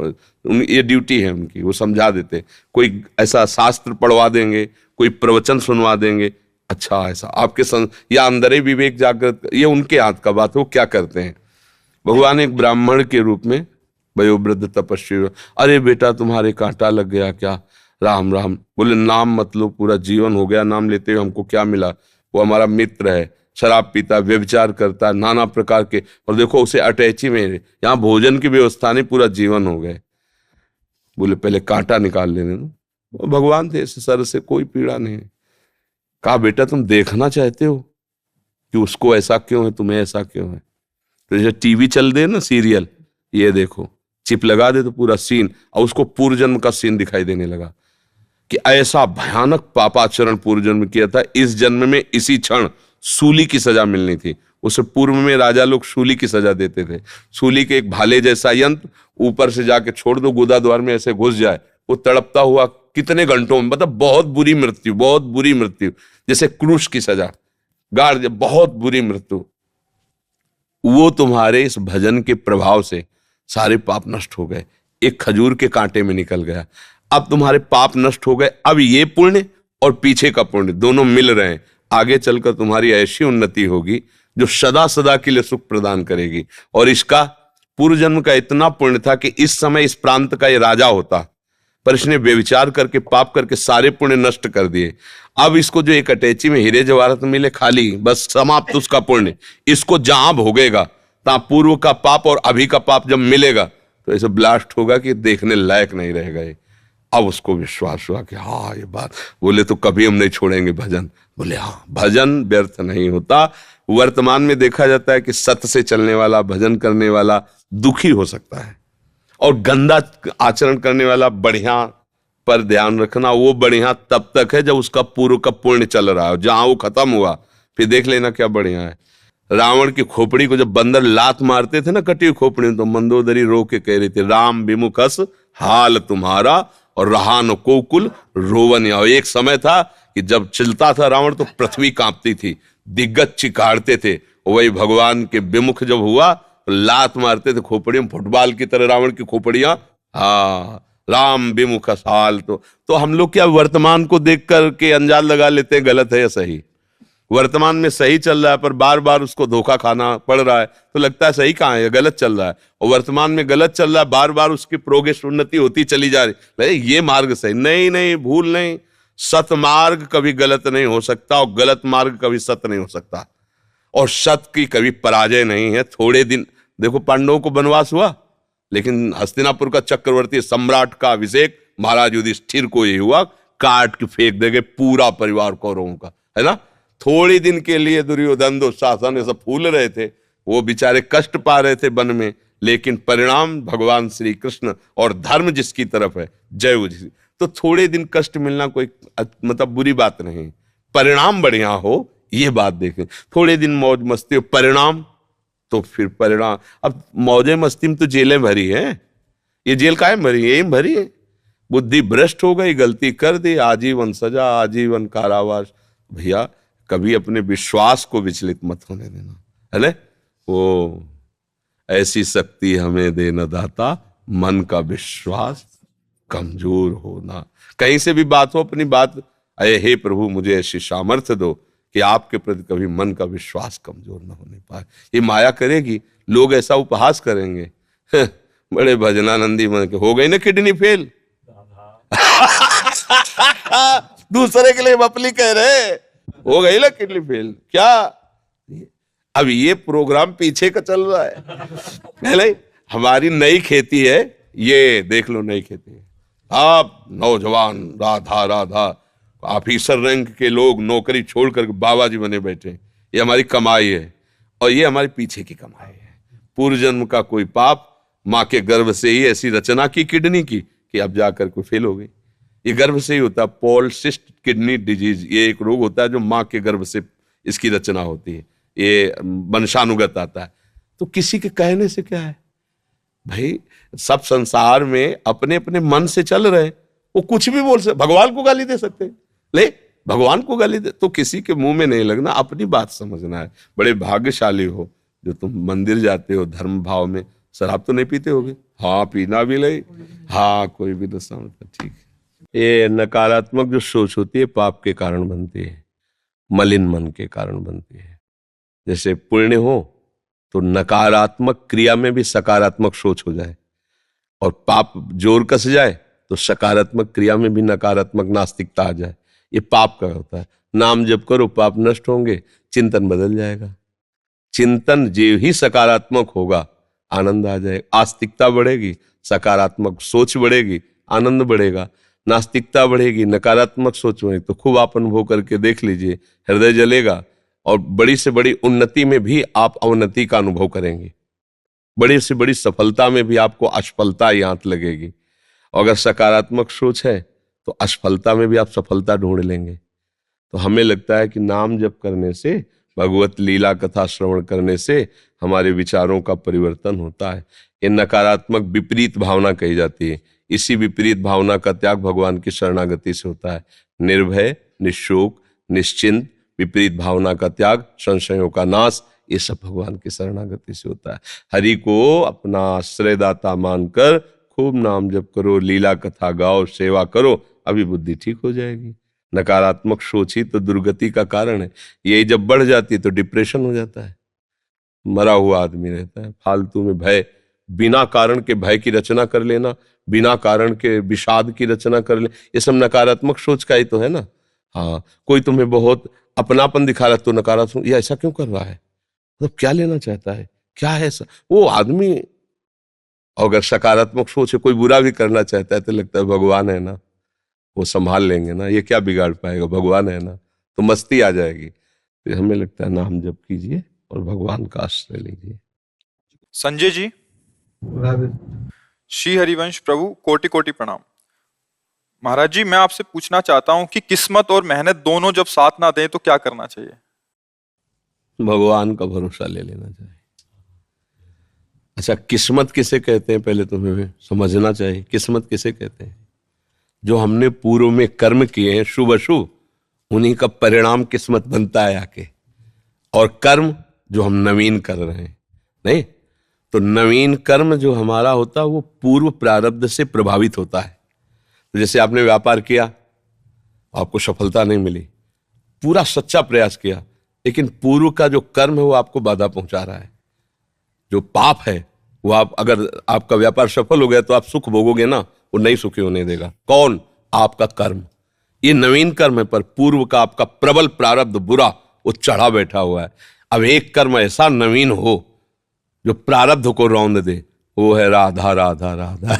Speaker 2: ये ड्यूटी है उनकी, वो समझा देते। कोई ऐसा शास्त्र पढ़वा देंगे, कोई प्रवचन सुनवा देंगे, अच्छा ऐसा आपके या अंदर ही विवेक जागृत, ये उनके हाथ का बात है, वो क्या करते हैं। भगवान एक ब्राह्मण के रूप में वयोवृद्ध तपस्वी, अरे बेटा तुम्हारे कांटा लग गया क्या, राम राम। बोले, नाम मत लो, पूरा जीवन हो गया नाम लेते हुए, हमको क्या मिला, वो हमारा मित्र है, शराब पीता, व्यभिचार करता, नाना प्रकार के, और देखो उसे अटैची में, यहाँ भोजन की व्यवस्था नहीं, पूरा जीवन हो गए। बोले पहले कांटा निकाल लेने दो। वो भगवान थे, सर से कोई पीड़ा नहीं। कहा बेटा तुम देखना चाहते हो कि उसको ऐसा क्यों है, तुम्हें ऐसा क्यों है? तो जैसे टीवी चल दे ना सीरियल, ये देखो चिप लगा दे तो पूरा सीन, और उसको पूर्व जन्म का सीन दिखाई देने लगा कि ऐसा भयानक पापाचरण पूर्व जन्म किया था, इस जन्म में इसी क्षण सूली की सजा मिलनी थी। उससे पूर्व में राजा लोग सूली की सजा देते थे। सूली के एक भाले जैसा यंत्र ऊपर से जाके छोड़ दो, गुदा द्वार में ऐसे घुस जाए, वो तड़पता हुआ कितने घंटों में, मतलब बहुत बुरी मृत्यु, बहुत बुरी मृत्यु, जैसे क्रूश की सजा, गाड़, बहुत बुरी मृत्यु। वो तुम्हारे इस भजन के प्रभाव से सारे पाप नष्ट हो गए, एक खजूर के कांटे में निकल गया। अब तुम्हारे पाप नष्ट हो गए, अब ये पुण्य और पीछे का पुण्य दोनों मिल रहे हैं। आगे चलकर तुम्हारी ऐसी उन्नति होगी जो सदा सदा के लिए सुख प्रदान करेगी। और इसका पूर्व जन्म का इतना पुण्य था कि इस समय इस प्रांत का ये राजा होता, पर इसने व्यभिचार करके, पाप करके सारे पुण्य नष्ट कर दिए। अब इसको जो एक अटैची में हीरे जवाहरात मिले खाली, बस समाप्त उसका पुण्य। इसको जहां भोगेगा तहां पूर्व का पाप और अभी का पाप जब मिलेगा तो ऐसे ब्लास्ट होगा कि देखने लायक नहीं रहेगा ये। अब उसको विश्वास हुआ कि हाँ ये बात, बोले तो कभी हम नहीं छोड़ेंगे भजन। बोले हाँ, भजन व्यर्थ नहीं होता। वर्तमान में देखा जाता है कि सत्य से चलने वाला, भजन करने वाला दुखी हो सकता है, और गंदा आचरण करने वाला बढ़िया पर ध्यान रखना, वो बढ़िया तब तक है जब उसका पूर्व का पुण्य चल रहा है। जहां वो खत्म हुआ फिर देख लेना क्या बढ़िया है। रावण की खोपड़ी को जब बंदर लात मारते थे ना, कटी हुई खोपड़ी, तो मंदोदरी रो के कह रही थी, राम विमुखस हाल तुम्हारा और रहा न कोकुल रोवन। एक समय था कि जब चलता था रावण तो पृथ्वी कांपती थी, दिग्गज चिकाड़ते थे। वही भगवान के विमुख जब हुआ तो लात मारते थे खोपड़ी में, फुटबॉल की तरह रावण की खोपड़ियां। हाँ, राम विमुख हाल। तो हम लोग क्या वर्तमान को देख करके अंजाद लगा लेते हैं गलत है या सही। वर्तमान में सही चल रहा है पर बार बार उसको धोखा खाना पड़ रहा है, तो लगता है सही कहाँ है, गलत चल रहा है। और वर्तमान में गलत चल रहा है, बार बार उसकी प्रोग्रेस, उन्नति होती चली जा रही, ये मार्ग सही नहीं, नहीं भूल नहीं। सत मार्ग कभी गलत नहीं हो सकता और गलत मार्ग कभी सत्य नहीं हो सकता, और सत्य की कभी पराजय नहीं है। थोड़े दिन देखो, पांडवों को वनवास हुआ, लेकिन हस्तिनापुर का चक्रवर्ती सम्राट का अभिषेक महाराज युधिष्ठिर को ये हुआ, काट के फेंक देंगे पूरा परिवार कौरवों का, है ना। थोड़ी दिन के लिए दुर्योधन दुशासन सब फूल रहे थे, वो बेचारे कष्ट पा रहे थे वन में, लेकिन परिणाम भगवान श्री कृष्ण और धर्म जिसकी तरफ है, जय उसी। तो थोड़े दिन कष्ट मिलना कोई मतलब बुरी बात नहीं, परिणाम बढ़िया हो ये बात देखें। थोड़े दिन मौज मस्ती हो, परिणाम तो फिर परिणाम। अब मौजे मस्ती में तो जेलें भरी हैं, ये जेल काहे भरी है, यही भरी है। बुद्धि भ्रष्ट हो गई, गलती कर दी, आजीवन सजा, आजीवन कारावास। भैया कभी अपने विश्वास को विचलित मत होने देना, है ना। वो ऐसी शक्ति हमें देना दाता, मन का विश्वास कमजोर होना। कहीं से भी बात हो, अपनी बात, अये हे प्रभु मुझे ऐसी सामर्थ्य दो कि आपके प्रति कभी मन का विश्वास कमजोर न होने पाए। ये माया करेगी, लोग ऐसा उपहास करेंगे, बड़े भजनानंदी मन के, हो गई ना किडनी फेल। दूसरे के लिए बपली कह रहे, हो गई ना किडनी फेल, क्या अब ये प्रोग्राम पीछे का चल रहा है नहीं। हमारी नई खेती है, ये देख लो नई खेती है। आप नौजवान राधा राधा ऑफिसर रैंक के लोग नौकरी छोड़कर बाबा जी बने बैठे, ये हमारी कमाई है, और ये हमारे पीछे की कमाई है। पूर्व जन्म का कोई पाप, माँ के गर्भ से ही ऐसी रचना की किडनी की कि अब जाकर कोई फेल हो गई। ये गर्भ से ही होता है, पॉलिसिस्टिक किडनी डिजीज, ये एक रोग होता है जो माँ के गर्भ से इसकी रचना होती है, ये वंशानुगत आता है। तो किसी के कहने से क्या है भाई, सब संसार में अपने अपने मन से चल रहे, वो कुछ भी बोल सकते, भगवान को गाली दे सकते, ले भगवान को गाली दे, तो किसी के मुंह में नहीं लगना, अपनी बात समझना है। बड़े भाग्यशाली हो जो तुम मंदिर जाते हो धर्म भाव में। शराब तो नहीं पीते होगे? हाँ, पीना भी नहीं, हाँ कोई भी तो समझता, ठीक है। ये नकारात्मक जो सोच होती है पाप के कारण बनती है, मलिन मन के कारण बनती है। जैसे पुण्य हो तो नकारात्मक क्रिया में भी सकारात्मक सोच हो जाए, और पाप जोर कस जाए तो सकारात्मक क्रिया में भी नकारात्मक नास्तिकता आ जाए। ये पाप का होता है। नाम जप करो, पाप नष्ट होंगे, चिंतन बदल जाएगा। चिंतन जो ही सकारात्मक होगा, आनंद आ जाएगा, आस्तिकता बढ़ेगी, सकारात्मक सोच बढ़ेगी, आनंद बढ़ेगा। नास्तिकता बढ़ेगी, नकारात्मक सोच बढ़ेगी, तो खूब आप अनुभव करके देख लीजिए, हृदय जलेगा और बड़ी से बड़ी उन्नति में भी आप अवनति का अनुभव करेंगे, बड़ी से बड़ी सफलता में भी आपको असफलता ही आंत लगेगी। और अगर सकारात्मक सोच है तो असफलता में भी आप सफलता ढूंढ लेंगे। तो हमें लगता है कि नाम जप करने से, भगवत लीला कथा श्रवण करने से हमारे विचारों का परिवर्तन होता है। ये नकारात्मक विपरीत भावना कही जाती है। इसी विपरीत भावना का त्याग भगवान की शरणागति से होता है। निर्भय, निशोक, निश्चिंत, विपरीत भावना का त्याग, संशयों का नाश, ये सब भगवान की शरणागति से होता है। हरि को अपना आश्रयदाता मानकर खूब नाम जप करो, लीला कथा गाओ, सेवा करो, अभी बुद्धि ठीक हो जाएगी। नकारात्मक सोच ही तो दुर्गति का कारण है। यही जब बढ़ जाती है तो डिप्रेशन हो जाता है, मरा हुआ आदमी रहता है। फालतू में भय, बिना कारण के भय की रचना कर लेना, बिना कारण के विषाद की रचना कर ले, ये सब नकारात्मक सोच का ही तो है ना। हाँ, कोई तुम्हें बहुत अपनापन दिखा रहा है तो नकारात्मक, ये ऐसा क्यों कर रहा है, मतलब क्या लेना चाहता है, क्या है ऐसा वो आदमी। अगर सकारात्मक सोच है, कोई बुरा भी करना चाहता है तो लगता है भगवान है ना, वो संभाल लेंगे ना, ये क्या बिगाड़ पाएगा, भगवान है ना, तो मस्ती आ जाएगी। तो हमें लगता है नाम जप कीजिए और भगवान का आश्रय लीजिए।
Speaker 1: संजय जी, श्री हरिवंश प्रभु कोटि कोटि प्रणाम। महाराज जी, मैं आपसे पूछना चाहता हूं कि किस्मत और मेहनत दोनों जब साथ ना दें तो क्या करना चाहिए?
Speaker 2: भगवान का भरोसा ले लेना चाहिए। अच्छा, किस्मत किसे कहते हैं पहले तुम्हें समझना चाहिए। किस्मत किसे कहते हैं? जो हमने पूर्व में कर्म किए हैं शुभ अशुभ, उन्हीं का परिणाम किस्मत बनता है आके। और कर्म जो हम नवीन कर रहे हैं, नहीं तो नवीन कर्म जो हमारा होता है वो पूर्व प्रारब्ध से प्रभावित होता है। तो जैसे आपने व्यापार किया, आपको सफलता नहीं मिली, पूरा सच्चा प्रयास किया, लेकिन पूर्व का जो कर्म है वो आपको बाधा पहुंचा रहा है। जो पाप है वो अगर आपका व्यापार सफल हो गया तो आप सुख भोगोगे ना, वो नहीं सुखी होने देगा। कौन? आपका कर्म। ये नवीन कर्म है, पर पूर्व का आपका प्रबल प्रारब्ध बुरा वो चढ़ा बैठा हुआ है। अब एक कर्म ऐसा नवीन हो जो प्रारब्ध को रौंद दे, वो है राधा राधा राधा।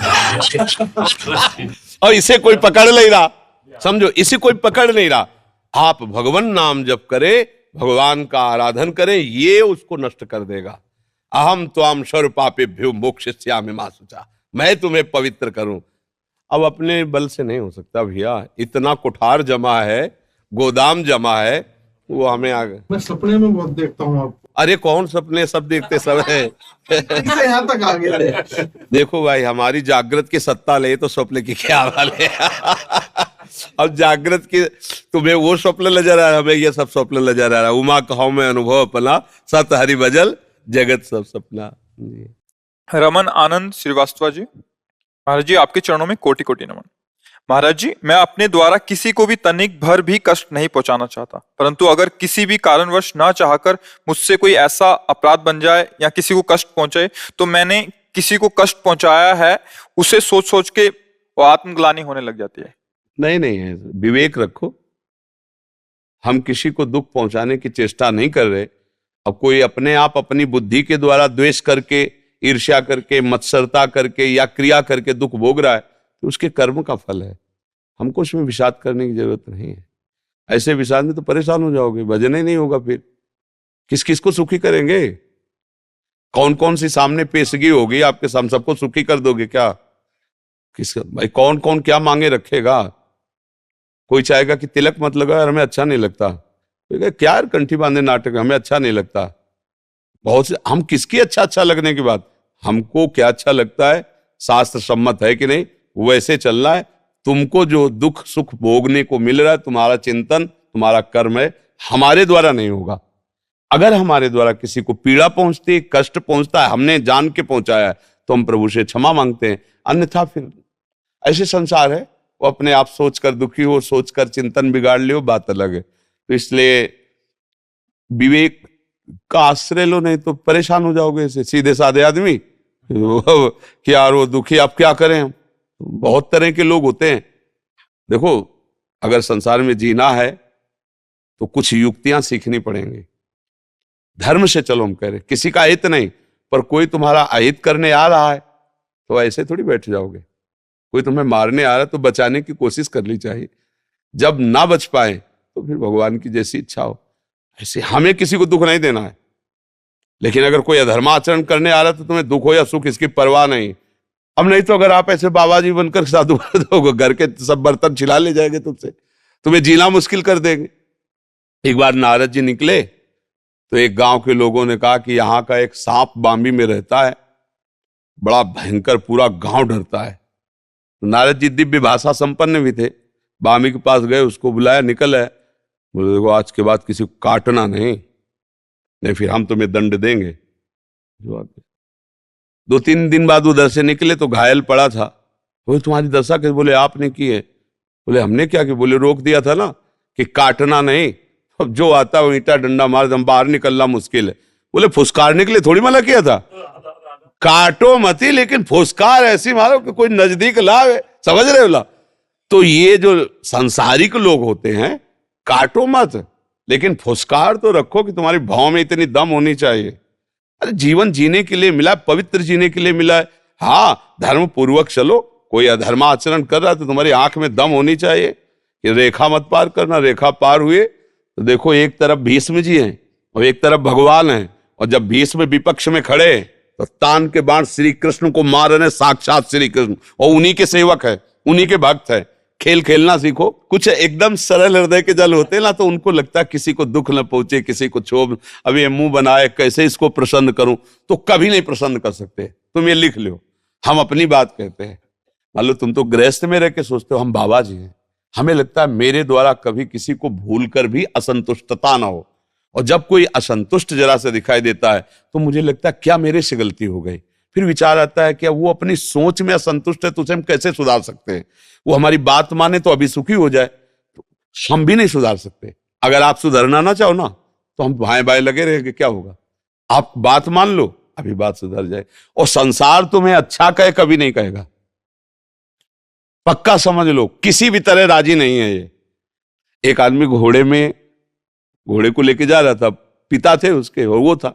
Speaker 2: और इसे कोई पकड़ नहीं रहा, समझो, इसे कोई पकड़ नहीं रहा। आप भगवान नाम जप करें, भगवान का आराधन करें, ये उसको नष्ट कर देगा। अहम त्वाम सर्व पापेभ्यो मोक्षयिष्यामि मा शुचा, मैं तुम्हें पवित्र करूं। अब अपने बल से नहीं हो सकता भैया, इतना कुठार जमा है, गोदाम जमा है, वो हमें आगे।
Speaker 5: मैं सपने में बहुत देखता हूँ आपको।
Speaker 2: अरे कौन सपने, सब देखते सब है।
Speaker 5: यहाँ तक आ गया।
Speaker 2: देखो भाई, हमारी जागृत की सत्ता ले तो स्वप्न की क्या हाल है। अब जागृत की तुम्हें वो स्वप्न नजर आ रहा है, हमें ये सब स्वप्न नजर आ रहा है। उमा कहो में अनुभव अपना, सत हरि भजल जगत सब सपना।
Speaker 1: रमन आनंद श्रीवास्तव जी, महाराज जी आपके चरणों में कोटि कोटि नमन। महाराज जी, मैं अपने द्वारा किसी को भी तनिक भर भी कष्ट नहीं पहुंचाना चाहता, परंतु अगर किसी भी कारणवश ना चाहकर मुझसे कोई ऐसा अपराध बन जाए या किसी को कष्ट पहुंचे, तो मैंने किसी को कष्ट पहुंचाया है उसे सोच सोच के वो आत्मग्लानि होने लग जाती है।
Speaker 2: नहीं नहीं है, विवेक रखो। हम किसी को दुख पहुंचाने की चेष्टा नहीं कर रहे। अब कोई अपने आप अपनी बुद्धि के द्वारा द्वेष करके, ईर्ष्या करके, मत्सरता करके या क्रिया करके दुख भोग रहा है, तो उसके कर्म का फल है। हमको उसमें विषाद करने की जरूरत नहीं है। ऐसे विषाद में तो परेशान हो जाओगे, भजन ही नहीं होगा। फिर किस किस को सुखी करेंगे? कौन कौन सी सामने पेशगी होगी आपके, हम सबको सुखी कर दोगे क्या? किस भाई, कौन कौन क्या मांगे रखेगा? कोई चाहेगा कि तिलक मत लगा यार, हमें अच्छा नहीं लगता। क्या यार कंठी बांधे नाटक, हमें अच्छा नहीं लगता। बहुत से हम किसकी अच्छा लगने की बात, हमको क्या अच्छा लगता है, शास्त्र सम्मत है कि नहीं, वैसे चलना है। तुमको जो दुख सुख भोगने को मिल रहा है, तुम्हारा चिंतन, तुम्हारा कर्म है, हमारे द्वारा नहीं होगा। अगर हमारे द्वारा किसी को पीड़ा पहुंचती, कष्ट पहुंचता है, हमने जान के पहुंचाया है, तो हम प्रभु से क्षमा मांगते हैं। अन्यथा फिर ऐसे संसार है, वो अपने आप सोचकर दुखी हो, सोचकर चिंतन बिगाड़ लियो, बात अलग है। तो इसलिए विवेक का आश्रय लो, नहीं तो परेशान हो जाओगे। ऐसे सीधे साधे आदमी कि यार वो दुखी, आप क्या करें हम। बहुत तरह के लोग होते हैं। देखो,
Speaker 6: अगर संसार में जीना है तो कुछ युक्तियां सीखनी पड़ेंगी। धर्म से चलो, हम कह रहे किसी का हित नहीं, पर कोई तुम्हारा अहित करने आ रहा है तो ऐसे थोड़ी बैठ जाओगे। कोई तुम्हें मारने आ रहा है तो बचाने की कोशिश करनी चाहिए। जब ना बच पाए तो फिर भगवान की जैसी इच्छा हो। ऐसे हमें किसी को दुख नहीं देना है, लेकिन अगर कोई अधर्माचरण करने आ रहा है तो तुम्हें दुख हो या सुख इसकी परवाह नहीं। अब नहीं तो अगर आप ऐसे बाबा जी बनकर साधु दोगे, घर के सब बर्तन छिला ले जाएंगे तुमसे, तुम्हें जीना मुश्किल कर देंगे। एक बार नारद जी निकले तो एक गांव के लोगों ने कहा कि यहाँ का एक सांप बाम्बी में रहता है, बड़ा भयंकर, पूरा गांव डरता है। तो नारद जी दिव्य भाषा संपन्न भी थे, बाम्बी के पास गए, उसको बुलाया, निकल है, बोले देखो आज के बाद किसी को काटना नहीं फिर हम तुम्हें दंड देंगे। जो आगे 2-3 दिन बाद उधर से निकले तो घायल पड़ा था। बोले तुम्हारी दशा कैसे? बोले आपने की है। बोले हमने क्या किया? बोले रोक दिया था ना कि काटना नहीं, अब जो आता है वो ईंटा डंडा मार, हम बाहर निकलना मुश्किल है। बोले फुसकारने के लिए थोड़ी मना किया था, काटो मती, लेकिन फुसकार ऐसी मारो कि कोई नजदीक लावे, समझ रहे हो ला? तो ये जो सांसारिक लोग होते हैं, काटो मत, लेकिन फुसकार तो रखो कि तुम्हारी भाव में इतनी दम होनी चाहिए। अरे जीवन जीने के लिए मिला, पवित्र जीने के लिए मिला है। हाँ, धर्म पूर्वक चलो, कोई अधर्माचरण कर रहा है तो तुम्हारी आंख में दम होनी चाहिए कि रेखा मत पार करना। रेखा पार हुए तो देखो एक तरफ भीष्म जी हैं और एक तरफ भगवान हैं, और जब भीष्म विपक्ष में खड़े तो तान के बाण श्री कृष्ण को मार रहे, साक्षात श्री कृष्ण, और उन्हीं के सेवक है, उन्हीं के भक्त है। खेल खेलना सीखो। कुछ एकदम सरल हृदय के जल होते ना, तो उनको लगता है किसी को दुख न पहुंचे, किसी को क्षोभ, अब ये मुंह बनाए कैसे इसको प्रसन्न करूं, तो कभी नहीं प्रसन्न कर सकते। तुम ये लिख लो, हम अपनी बात कहते हैं। मान लो तुम तो गृहस्थ में रह के सोचते हो हम बाबा जी हैं, हमें लगता है मेरे द्वारा कभी किसी को भूल कर भी असंतुष्टता ना हो, और जब कोई असंतुष्ट जरा से दिखाई देता है तो मुझे लगता है क्या मेरे से गलती हो गई। फिर विचार आता है क्या वो अपनी सोच में असंतुष्ट है तो उसे हम कैसे सुधार सकते हैं। वो हमारी बात माने तो अभी सुखी हो जाए, तो हम भी नहीं सुधार सकते। अगर आप सुधरना ना चाहो ना तो हम भाए बाएं लगे रहेंगे, क्या होगा? आप बात मान लो, अभी बात सुधर जाए। और संसार तुम्हें अच्छा कहे कभी नहीं कहेगा, पक्का समझ लो, किसी भी तरह राजी नहीं है ये। एक आदमी घोड़े को लेके जा रहा था, पिता थे उसके और वो था,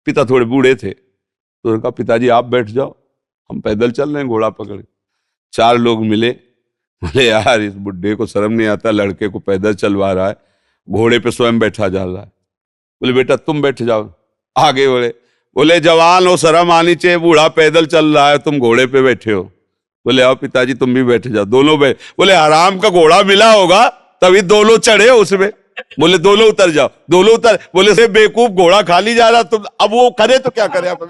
Speaker 6: पिता थोड़े बूढ़े थे, तो उन्होंने कहा पिताजी आप बैठ जाओ, हम पैदल चल रहे हैं घोड़ा पकड़। 4 लोग मिले, बोले यार इस बुड्ढे को शर्म नहीं आता, लड़के को पैदल चलवा रहा है, घोड़े पे स्वयं बैठा जा रहा है। बोले बेटा तुम बैठ जाओ। आगे बोले जवान हो, शर्म आनी चाहिए, बूढ़ा पैदल चल रहा है, तुम घोड़े पे बैठे हो। बोले आओ पिताजी तुम भी बैठ जाओ। दोनों बोले आराम का घोड़ा मिला होगा तभी दोनों चढ़े उसमें। बोले दोनों उतर जाओ, दोनों उतर। बोले से बेवकूफ घोड़ा खाली जा रहा तुम, अब वो करे तो क्या करे आप?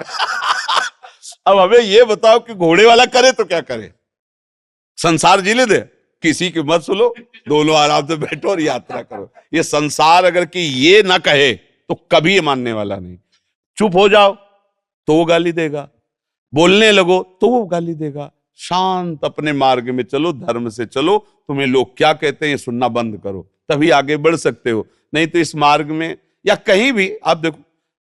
Speaker 6: अब हमें ये बताओ कि घोड़े वाला करे तो क्या करे? संसार जी ले दे, किसी की मत सुनो, दोनों आराम से बैठो और यात्रा करो। ये संसार अगर कि ये ना कहे तो कभी ये मानने वाला नहीं। चुप हो जाओ तो वो गाली देगा, बोलने लगो तो वो गाली देगा। शांत अपने मार्ग में चलो, धर्म से चलो, तुम्हें लोग क्या कहते हैं ये सुनना बंद करो, तभी आगे बढ़ सकते हो। नहीं तो इस मार्ग में या कहीं भी आप देखो,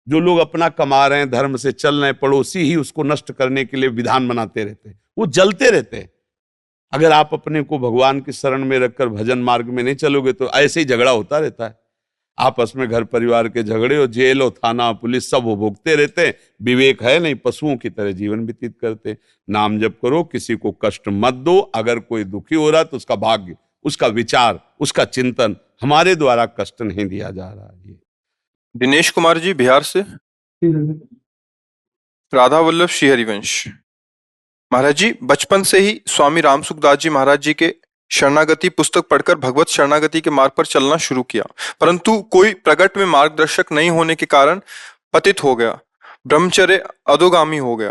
Speaker 6: जो लोग अपना कमा रहे हैं, धर्म से चल रहे हैं, पड़ोसी ही उसको नष्ट करने के लिए विधान बनाते रहते हैं, वो जलते रहते हैं। अगर आप अपने को भगवान की शरण में रखकर भजन मार्ग में नहीं चलोगे तो ऐसे ही झगड़ा होता रहता है। आपस में घर परिवार के झगड़े और जेल और थाना पुलिस सब वो भोगते रहते हैं। विवेक है नहीं, पशुओं की तरह जीवन व्यतीत करते। नाम जप करो, किसी को कष्ट मत दो। अगर कोई दुखी हो रहा है तो उसका भाग्य, उसका विचार, उसका चिंतन, हमारे द्वारा कष्ट नहीं दिया जा रहा है।
Speaker 1: दिनेश कुमार जी बिहार से। राधा वल्लभ श्री हरिवंश। महाराज जी, बचपन से ही स्वामी रामसुखदास जी महाराज जी के शरणागति पुस्तक पढ़कर भगवत शरणागति के मार्ग पर चलना शुरू किया, परंतु कोई प्रगट में मार्गदर्शक नहीं होने के कारण पतित हो गया, ब्रह्मचर्य अधोगामी हो गया।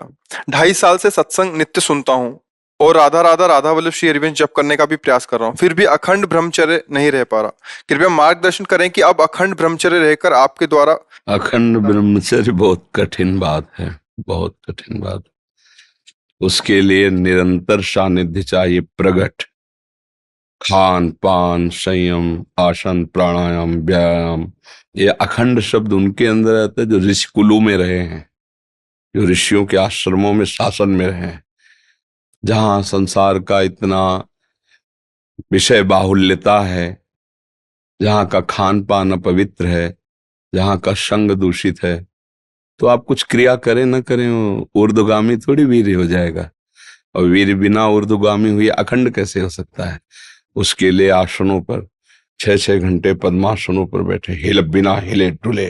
Speaker 1: 2.5 साल से सत्संग नित्य सुनता हूँ और राधा राधा राधा वल्लभ श्री हरिवंश जप करने का भी प्रयास कर रहा हूँ, फिर भी अखंड ब्रह्मचर्य नहीं रह पा रहा। कृपया मार्गदर्शन करें कि अब अखंड ब्रह्मचर्य रहकर आपके द्वारा।
Speaker 6: अखंड ब्रह्मचर्य बहुत कठिन बात है, बहुत कठिन बात। उसके लिए निरंतर सानिध्य चाहिए, प्रगट। खान पान, संयम, आसन, प्राणायाम, व्यायाम, ये अखंड शब्द उनके अंदर आता है जो ऋषि कुलों में रहे हैं, जो ऋषियों के आश्रमों में शासन में रहे हैं, जहां संसार का इतना विषय बाहुल्यता है, जहां का खान पान अपवित्र है, जहां का संग दूषित है, तो आप कुछ क्रिया करें न करें, ऊर्ध्वगामी थोड़ी वीर हो जाएगा। और वीर बिना ऊर्ध्वगामी हुए अखंड कैसे हो सकता है? उसके लिए आसनों पर 6-6 घंटे पद्मासनों पर बैठे, बिना हिले डुले,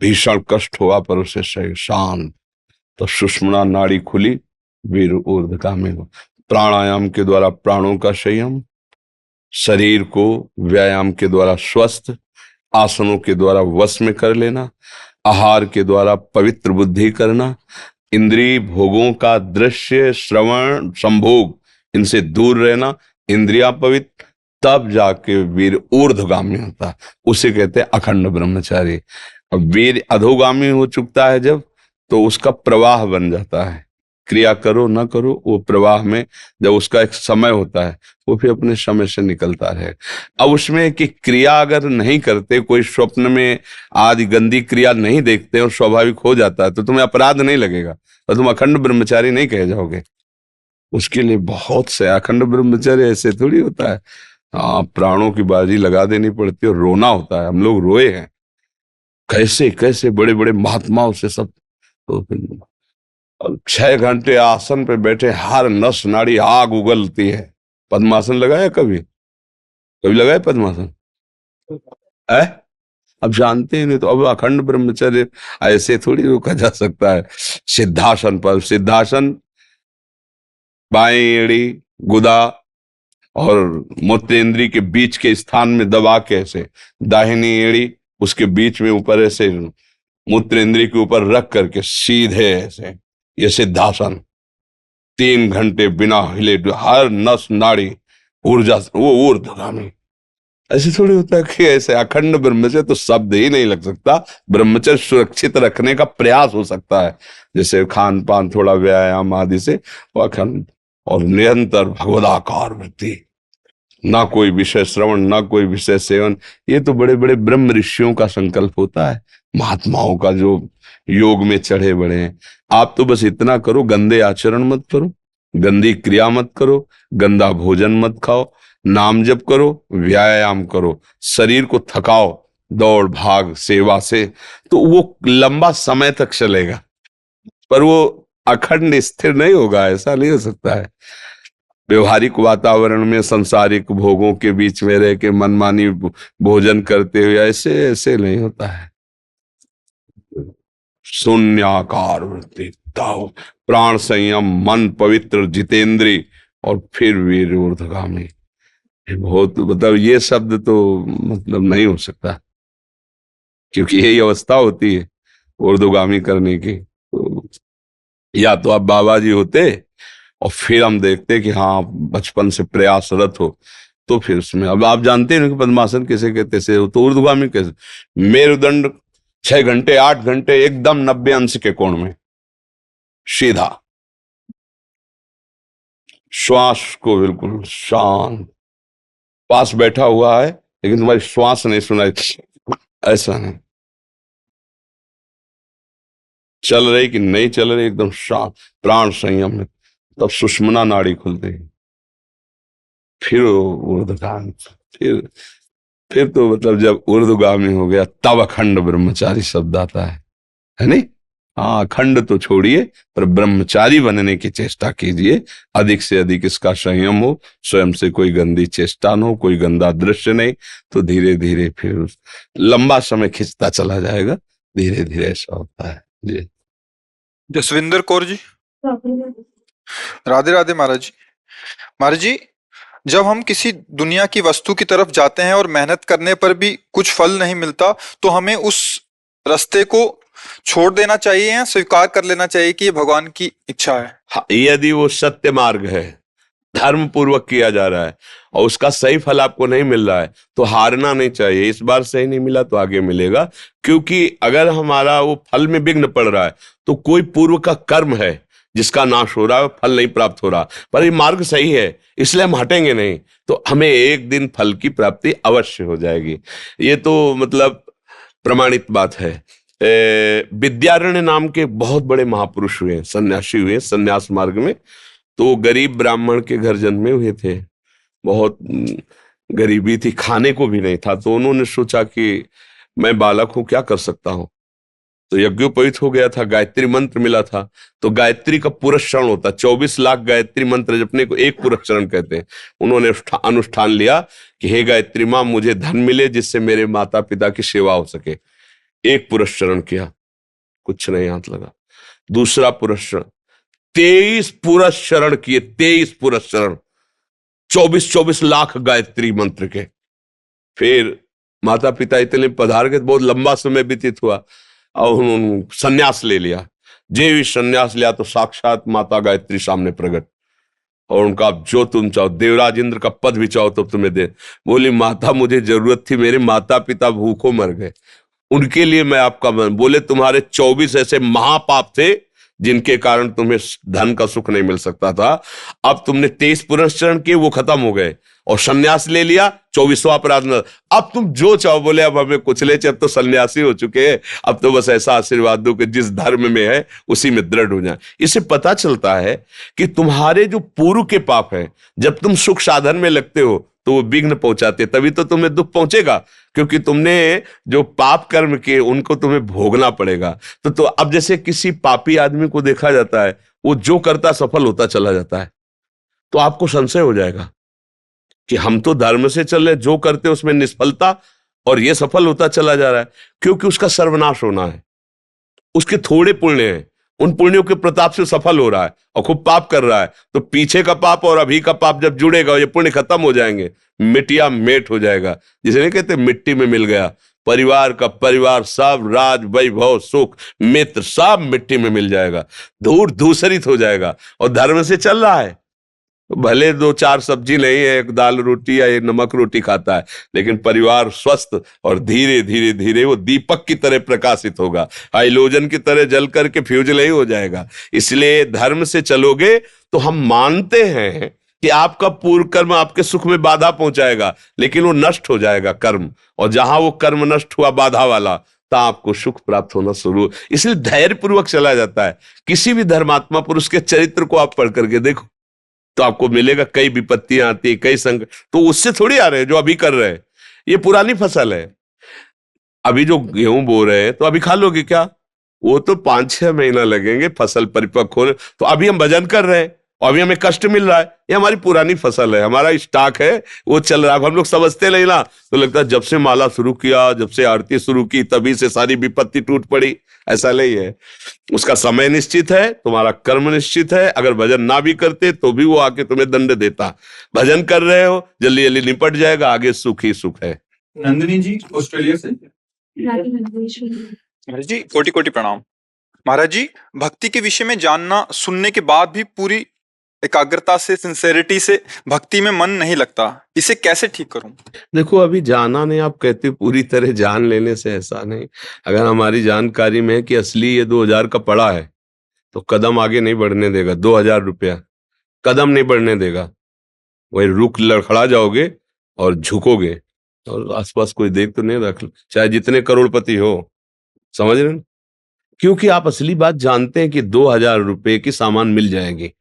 Speaker 6: भीषण कष्ट हुआ पर उसे सही शांत, तो सुषुम्ना नाड़ी खुली, वीर ऊर्ध्वगामी हो। प्राणायाम के द्वारा प्राणों का संयम, शरीर को व्यायाम के द्वारा स्वस्थ, आसनों के द्वारा वश में कर लेना, आहार के द्वारा पवित्र बुद्धि करना, इंद्रिय भोगों का दृश्य श्रवण संभोग इनसे दूर रहना, इंद्रिया पवित्र, तब जाके वीर ऊर्ध्वगामी होता है। उसे कहते हैं अखंड ब्रह्मचारी। अब वीर अधोगामी हो चुकता है जब, तो उसका प्रवाह बन जाता है। क्रिया करो ना करो, वो प्रवाह में जब उसका एक समय होता है, वो फिर अपने समय से निकलता रहे। अब उसमें कि क्रिया अगर नहीं करते, कोई स्वप्न में आदि गंदी क्रिया नहीं देखते और स्वाभाविक हो जाता है, तो तुम्हें अपराध नहीं लगेगा और तुम अखंड ब्रह्मचारी नहीं कहे जाओगे। उसके लिए बहुत से अखंड ब्रह्मचर्य ऐसे थोड़ी होता है। हाँ, प्राणों की बाजी लगा देनी पड़ती है और रोना होता है। हम लोग रोए हैं, कैसे कैसे बड़े बड़े महात्माओं से सब। तो 6 घंटे आसन पे बैठे, हर नस नाड़ी आग उगलती है। पद्मासन लगाया कभी? कभी लगाया पद्मासन? है? अब जानते ही नहीं, तो अब अखंड ब्रह्मचर्य ऐसे थोड़ी रोका जा सकता है। सिद्धासन पर, सिद्धासन बाएं एड़ी, गुदा और मूत्रेंद्री के बीच के स्थान में दबा के ऐसे, दाहिनी एड़ी उसके बीच में ऊपर ऐसे मूत्रेंद्री के ऊपर रख करके सीधे ऐसे, ये सिद्धासन। 3 घंटे बिना हिले, हर नस नाड़ी ऊर्जा, वो ऊर्ध्वगामी। ऐसे थोड़ी होता है कि ऐसे अखंड ब्रह्मचर्य तो शब्द ही नहीं लग सकता। ब्रह्मचर्य सुरक्षित रखने का प्रयास हो सकता है, जैसे खान पान, थोड़ा व्यायाम आदि से, वो अखंड और निरंतर भगवदाकार वृत्ति, ना कोई विषय श्रवण, ना कोई विषय सेवन। ये तो बड़े बड़े ब्रह्म ऋषियों का संकल्प होता है, महात्माओं का जो योग में चढ़े बड़े हैं। आप तो बस इतना करो, गंदे आचरण मत करो, गंदी क्रिया मत करो, गंदा भोजन मत खाओ, नाम जप करो, व्यायाम करो, शरीर को थकाओ दौड़ भाग सेवा से, तो वो लंबा समय तक चलेगा, पर वो अखंड स्थिर नहीं होगा। ऐसा नहीं हो सकता है। व्यवहारिक वातावरण में सांसारिक भोगों के बीच में रह के मनमानी भोजन करते हुए ऐसे ऐसे नहीं होता है। शून्याकार वृत्ति, ताओ, प्राण संयम, मन पवित्र, जितेंद्री, और फिर वीर ऊर्ध्वगामी। बहुत मतलब ये शब्द तो मतलब नहीं हो सकता, क्योंकि यही अवस्था होती है ऊर्ध्वगामी करने की। तो या तो आप बाबा जी होते और फिर हम देखते कि हाँ बचपन से प्रयासरत हो, तो फिर उसमें। अब आप जानते हैं कि पद्मासन कैसे कहते से, तो ऊर्ध्वगामी कैसे? मेरुदंड 6 घंटे 8 घंटे एकदम 90 अंश के कोण में सीधा, श्वास को बिल्कुल शांत, पास बैठा हुआ है लेकिन तुम्हारी श्वास नहीं सुनाई, ऐसा नहीं, चल रही कि नहीं चल रही, एकदम शांत, प्राण संयम में, तब सुषुम्ना नाड़ी खुलती है, फिर ऊर्ध्वगामी, फिर तो मतलब जब ऊर्ध्वगामी हो गया तब अखंड ब्रह्मचारी शब्द आता है नहीं? हाँ, अखंड तो छोड़िए, पर ब्रह्मचारी बनने की चेष्टा कीजिए। अधिक से अधिक इसका संयम हो, स्वयं से कोई गंदी चेष्टा न हो, कोई गंदा दृश्य नहीं, तो धीरे धीरे फिर लंबा समय खिंचता चला जाएगा। धीरे धीरे ऐसा होता है जी।
Speaker 1: जसविंदर कौर जी, राधे राधे महाराज जी। महाराज जी, जब हम किसी दुनिया की वस्तु की तरफ जाते हैं और मेहनत करने पर भी कुछ फल नहीं मिलता, तो हमें उस रास्ते को छोड़ देना चाहिए या स्वीकार कर लेना चाहिए कि ये भगवान की इच्छा है?
Speaker 6: हाँ, यदि वो सत्य मार्ग है, धर्म पूर्वक किया जा रहा है और उसका सही फल आपको नहीं मिल रहा है, तो हारना नहीं चाहिए। इस बार सही नहीं मिला तो आगे मिलेगा, क्योंकि अगर हमारा वो फल में विघ्न पड़ रहा है तो कोई पूर्व का कर्म है जिसका नाश हो रहा है, फल नहीं प्राप्त हो रहा, पर ये मार्ग सही है इसलिए हम हटेंगे नहीं, तो हमें एक दिन फल की प्राप्ति अवश्य हो जाएगी। ये तो मतलब प्रमाणित बात है। विद्यारण्य नाम के बहुत बड़े महापुरुष हुए, सन्यासी हुए, सन्यास मार्ग में, तो गरीब ब्राह्मण के घर जन्मे हुए थे। बहुत गरीबी थी, खाने को भी नहीं था। तो उन्होंने सोचा कि मैं बालक हूं, क्या कर सकता हूं। तो यज्ञोपवीत हो गया था, गायत्री मंत्र मिला था। तो गायत्री का पुरस्चरण होता, 24 लाख गायत्री मंत्र जपने को एक पुरस्चरण कहते हैं। उन्होंने अनुष्ठान लिया कि हे गायत्री माँ, मुझे धन मिले जिससे मेरे माता पिता की सेवा हो सके। एक पुरस्चरण किया, कुछ नहीं हाथ लगा। दूसरा पुरस्चरण, 23 पुरस्चरण किए, 23 पुरस्चरण, 24 लाख गायत्री मंत्र के। फिर माता पिता इतने पधार गए, बहुत लंबा समय व्यतीत हुआ और उन्होंने संन्यास ले लिया। जे भी संन्यास लिया तो साक्षात माता गायत्री सामने प्रकट, और उनका जो तुम चाहो, देवराज इंद्र का पद भी चाहो तो तुम्हें दे। बोली माता, मुझे जरूरत थी, मेरे माता पिता भूखों मर गए, उनके लिए मैं आपका बोले तुम्हारे 24 ऐसे महापाप थे जिनके कारण तुम्हें धन का सुख नहीं मिल सकता था। अब तुमने 23 पुरस्चरण किए, वो खत्म हो गए, और सन्यास ले लिया, 24वां अपराध। अब तुम जो चाहो। बोले अब हमें कुछ ले, अब तो सन्यासी हो चुके हैं, अब तो बस ऐसा आशीर्वाद दो कि जिस धर्म में है उसी में दृढ़ हो जाए। इससे पता चलता है कि तुम्हारे जो पूर्व के पाप हैं, जब तुम सुख साधन में लगते हो तो वो विघ्न पहुंचाते, तभी तो तुम्हें दुख पहुंचेगा, क्योंकि तुमने जो पाप कर्म किए उनको तुम्हें भोगना पड़ेगा। तो अब जैसे किसी पापी आदमी को देखा जाता है, वो जो करता सफल होता चला जाता है, तो आपको संशय हो जाएगा कि हम तो धर्म से चल रहे, जो करते उसमें निष्फलता, और ये सफल होता चला जा रहा है, क्योंकि उसका सर्वनाश होना है। उसके थोड़े पुण्य हैं, उन पुण्यों के प्रताप से सफल हो रहा है और खूब पाप कर रहा है। तो पीछे का पाप और अभी का पाप जब जुड़ेगा, ये पुण्य खत्म हो जाएंगे, मिटिया मेट हो जाएगा। जिसे नहीं कहते मिट्टी में मिल गया, परिवार का परिवार सब, राज वैभव सुख मित्र सब मिट्टी में मिल जाएगा, धूर धूसरित हो जाएगा। और धर्म से चल रहा है, भले 2-4 सब्जी नहीं है, एक दाल रोटी या एक नमक रोटी खाता है, लेकिन परिवार स्वस्थ, और धीरे धीरे धीरे वो दीपक की तरह प्रकाशित होगा, हाइलोजन की तरह जल करके फ्यूज नहीं हो जाएगा। इसलिए धर्म से चलोगे तो हम मानते हैं कि आपका पूर्व कर्म आपके सुख में बाधा पहुंचाएगा, लेकिन वो नष्ट हो जाएगा कर्म, और जहां वो कर्म नष्ट हुआ बाधा वाला, तो आपको सुख प्राप्त होना शुरू। इसलिए धैर्य पूर्वक चला जाता है। किसी भी धर्मात्मा पुरुष के चरित्र को आप पढ़ करके देखो तो आपको मिलेगा, कई विपत्तियां आती है, कई संकट, तो उससे थोड़ी आ रहे हैं जो अभी कर रहे हैं। ये पुरानी फसल है। अभी जो गेहूं बो रहे हैं तो अभी खा लोगे क्या? वो तो 5-6 महीना लगेंगे फसल परिपक्व होने। तो अभी हम भजन कर रहे हैं और अभी हमें कष्ट मिल रहा है, ये हमारी पुरानी फसल है, हमारा स्टॉक है, वो चल रहा है। हम लोग समझते नहीं ना, तो लगता है जब से माला शुरू किया, जब से आरती शुरू की, तभी से सारी विपत्ति टूट पड़ी। ऐसा नहीं है। उसका समय निश्चित है, तुम्हारा कर्म निश्चित है। अगर भजन ना भी करते तो भी वो आके तुम्हें दंड देता। भजन कर रहे हो, जल्दी जल्दी निपट जाएगा, आगे सुख ही सुख है।
Speaker 5: नंदिनी जी ऑस्ट्रेलिया से।
Speaker 1: महाराज जी कोटि कोटि प्रणाम। महाराज जी, भक्ति के विषय में जानना सुनने के बाद भी पूरी एकाग्रता से, सिंसेरिटी से भक्ति में मन नहीं लगता, इसे कैसे ठीक करूं?
Speaker 6: देखो, अभी जाना नहीं, आप कहते पूरी तरह जान लेने से, ऐसा नहीं। अगर हमारी जानकारी में है कि असली ये 2000 का पड़ा है, तो कदम आगे नहीं बढ़ने देगा। 2000 रुपया कदम नहीं बढ़ने देगा, वही रुक लड़खड़ा जाओगे और झुकोगे, और आसपास कोई देख तो नहीं रख, चाहे जितने करोड़पति हो, समझ रहे हैं? क्योंकि आप असली बात जानते हैं कि 2000 रुपए की सामान मिल जाएगी,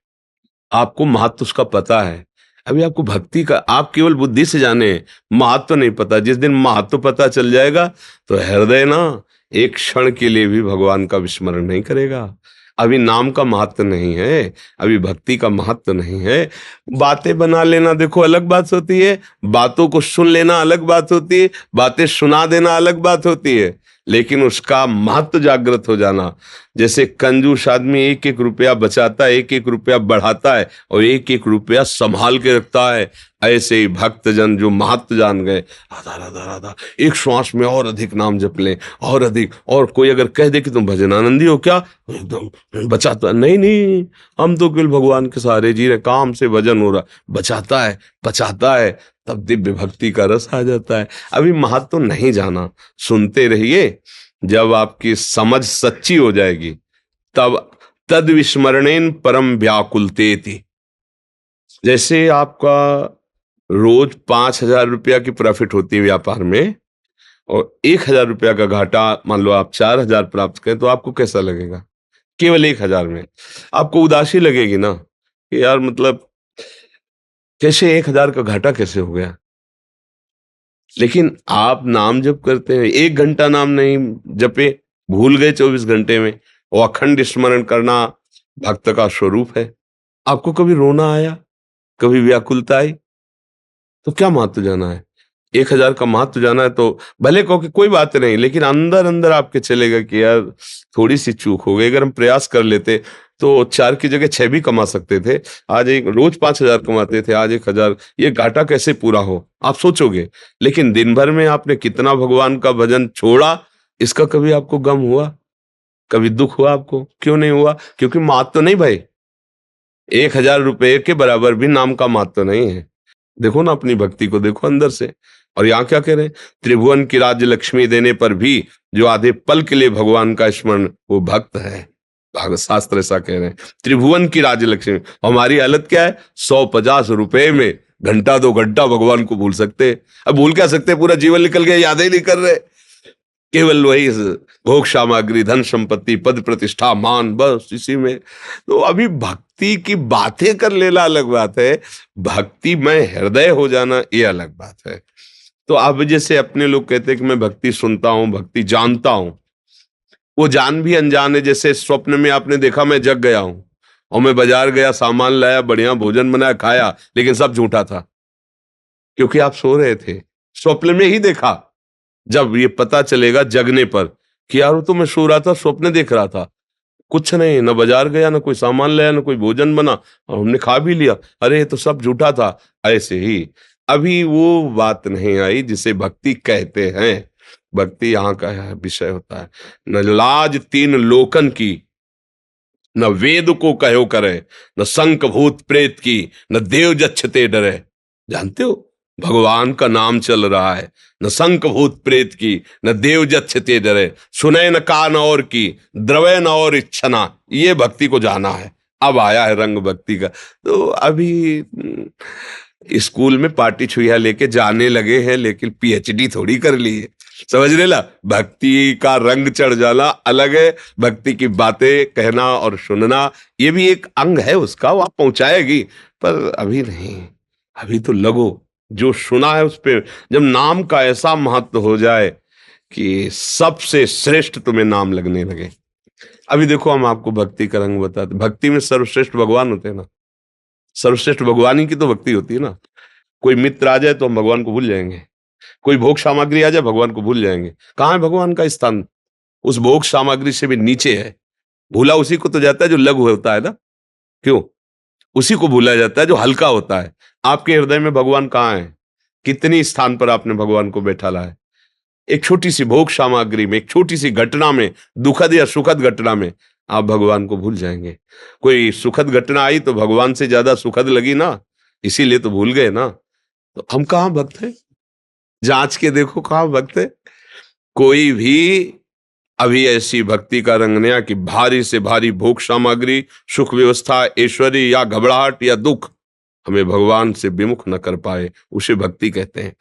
Speaker 6: आपको महत्व उसका पता है। अभी आपको भक्ति का, आप केवल बुद्धि से जाने, महत्व तो नहीं पता। जिस दिन महत्व पता चल जाएगा तो हृदय ना एक क्षण के लिए भी भगवान का विस्मरण नहीं करेगा। अभी नाम का महत्व नहीं है, अभी भक्ति का महत्व नहीं है। बातें बना लेना देखो अलग बात होती है, बातों को सुन लेना अलग बात होती है, बातें सुना देना अलग बात होती है, लेकिन उसका महत्व जागृत हो जाना। जैसे कंजूस आदमी 1-1 रुपया बचाता है, 1-1 रुपया बढ़ाता है और 1-1 रुपया संभाल के रखता है, ऐसे ही भक्तजन जो महत्व जान गए, आधा आधा आधा एक श्वास में और अधिक नाम जप लें, और अधिक। और कोई अगर कह दे कि तुम भजनानंदी हो क्या, एकदम बचाता नहीं, हम तो केवल भगवान के सहारे जी रहे, काम से भजन हो रहा, बचाता है बचाता है, तब दिव्य भक्ति का रस आ जाता है। अभी महत्व नहीं जाना, सुनते रहिए, जब आपकी समझ सच्ची हो जाएगी तब तद विस्मरणेन परम व्याकुलतेति। जैसे आपका रोज 5000 रुपया की प्रॉफिट होती है व्यापार में, और 1000 रुपया का घाटा, मान लो आप 4000 प्राप्त करें, तो आपको कैसा लगेगा? केवल 1000 में आपको उदासी लगेगी ना कि यार, मतलब कैसे 1,000 का घाटा कैसे हो गया? लेकिन आप नाम जप करते हैं, 1 घंटा नाम नहीं जपे, भूल गए 24 घंटे में। वो अखंड स्मरण करना भक्त का स्वरूप है। आपको कभी रोना आया, कभी व्याकुलता आई, तो क्या महत्व जाना है? 1,000 का महत्व जाना है तो भले कहो कि कोई बात नहीं, लेकिन अंदर अंदर आपके चलेगा कि यार थोड़ी सी चूक हो गई। अगर हम प्रयास कर लेते तो 4 की जगह 6 भी कमा सकते थे। आज एक रोज 5,000 कमाते थे, आज 1,000। ये घाटा कैसे पूरा हो, आप सोचोगे। लेकिन दिन भर में आपने कितना भगवान का भजन छोड़ा, इसका कभी आपको गम हुआ, कभी दुख हुआ आपको? क्यों नहीं हुआ? क्योंकि महत्व नहीं भाई। 1,000 रुपए के बराबर भी नाम का महत्व नहीं है। देखो ना अपनी भक्ति को, देखो अंदर से। और यहाँ क्या कह रहे हैं? त्रिभुवन की राज्य लक्ष्मी देने पर भी जो आधे पल के लिए भगवान का स्मरण, वो भक्त है। भागवत शास्त्र ऐसा कह रहे हैं, त्रिभुवन की राज्य लक्ष्मी। हमारी हालत क्या है? 150 रुपए में घंटा 2 घंटा भगवान को भूल सकते। अब भूल क्या सकते? पूरा जीवन निकल गया, याद ही नहीं कर रहे। केवल वही भोग सामग्री, धन संपत्ति, पद प्रतिष्ठा, मान, बस इसी में। तो अभी भक्ति की बातें कर लेना अलग बात है, भक्ति में हृदय हो जाना ये अलग बात है। तो अब जैसे अपने लोग कहते हैं कि मैं भक्ति सुनता हूं, भक्ति जानता हूं, वो जान भी अनजान है। जैसे स्वप्न में आपने देखा मैं जग गया हूं और मैं बाजार गया, सामान लाया, बढ़िया भोजन बनाया, खाया, लेकिन सब झूठा था, क्योंकि आप सो रहे थे। स्वप्न में ही देखा। जब ये पता चलेगा जगने पर कि यार वो तो मैं सो रहा था, स्वप्न देख रहा था, कुछ नहीं, न बाजार गया, न कोई सामान लाया, न कोई भोजन बना, और हमने खा भी लिया, अरे ये तो सब झूठा था। ऐसे ही अभी वो बात नहीं आई जिसे भक्ति कहते हैं। भक्ति यहाँ का विषय होता है। न लाज 3 लोकन की, न वेद को कहो करे, न शंख भूत प्रेत की, न देव जच्छते डरे। जानते हो, भगवान का नाम चल रहा है, न शंख भूत प्रेत की, न देव जच्छते डरे, सुने न कान और की, द्रवे न और इच्छना। ये भक्ति को जाना है। अब आया है रंग भक्ति का। तो अभी स्कूल में पार्टी छुइया लेके जाने लगे हैं, लेकिन पीएचडी थोड़ी कर ली है। समझ रहे ला? भक्ति का रंग चढ़ जाना अलग है। भक्ति की बातें कहना और सुनना ये भी एक अंग है उसका, वो आप पहुंचाएगी, पर अभी नहीं। अभी तो लगो, जो सुना है उस पे। जब नाम का ऐसा महत्व हो जाए कि सबसे श्रेष्ठ तुम्हें नाम लगने लगे। अभी देखो, हम आपको भक्ति का रंग बताते। भक्ति में सर्वश्रेष्ठ भगवान होते हैं ना, सर्वश्रेष्ठ भगवान ही की तो भक्ति होती है ना। कोई मित्र आ जाए तो हम भगवान को भूल जाएंगे, कोई भोग सामग्री आ जाए भगवान को भूल जाएंगे। कहाँ है भगवान का स्थान? उस भोग सामग्री से भी नीचे है। भूला उसी को तो जाता है जो लघु होता है ना। क्यों? उसी को भूला जाता है जो हल्का होता है। आपके हृदय में भगवान कहाँ है? कितनी स्थान पर आपने भगवान को बैठा ला है? एक छोटी सी भोग सामग्री में, एक छोटी सी घटना में, दुखद या सुखद घटना में आप भगवान को भूल जाएंगे। कोई सुखद घटना आई तो भगवान से ज्यादा सुखद लगी ना, इसीलिए तो भूल गए ना। तो हम कहाँ भक्त हैं? जांच के देखो कहाँ भक्त है। कोई भी अभी ऐसी भक्ति का रंग नया कि भारी से भारी भोग सामग्री, सुख व्यवस्था, ऐश्वर्य या घबराहट या दुख हमें भगवान से विमुख न कर पाए, उसे भक्ति कहते हैं।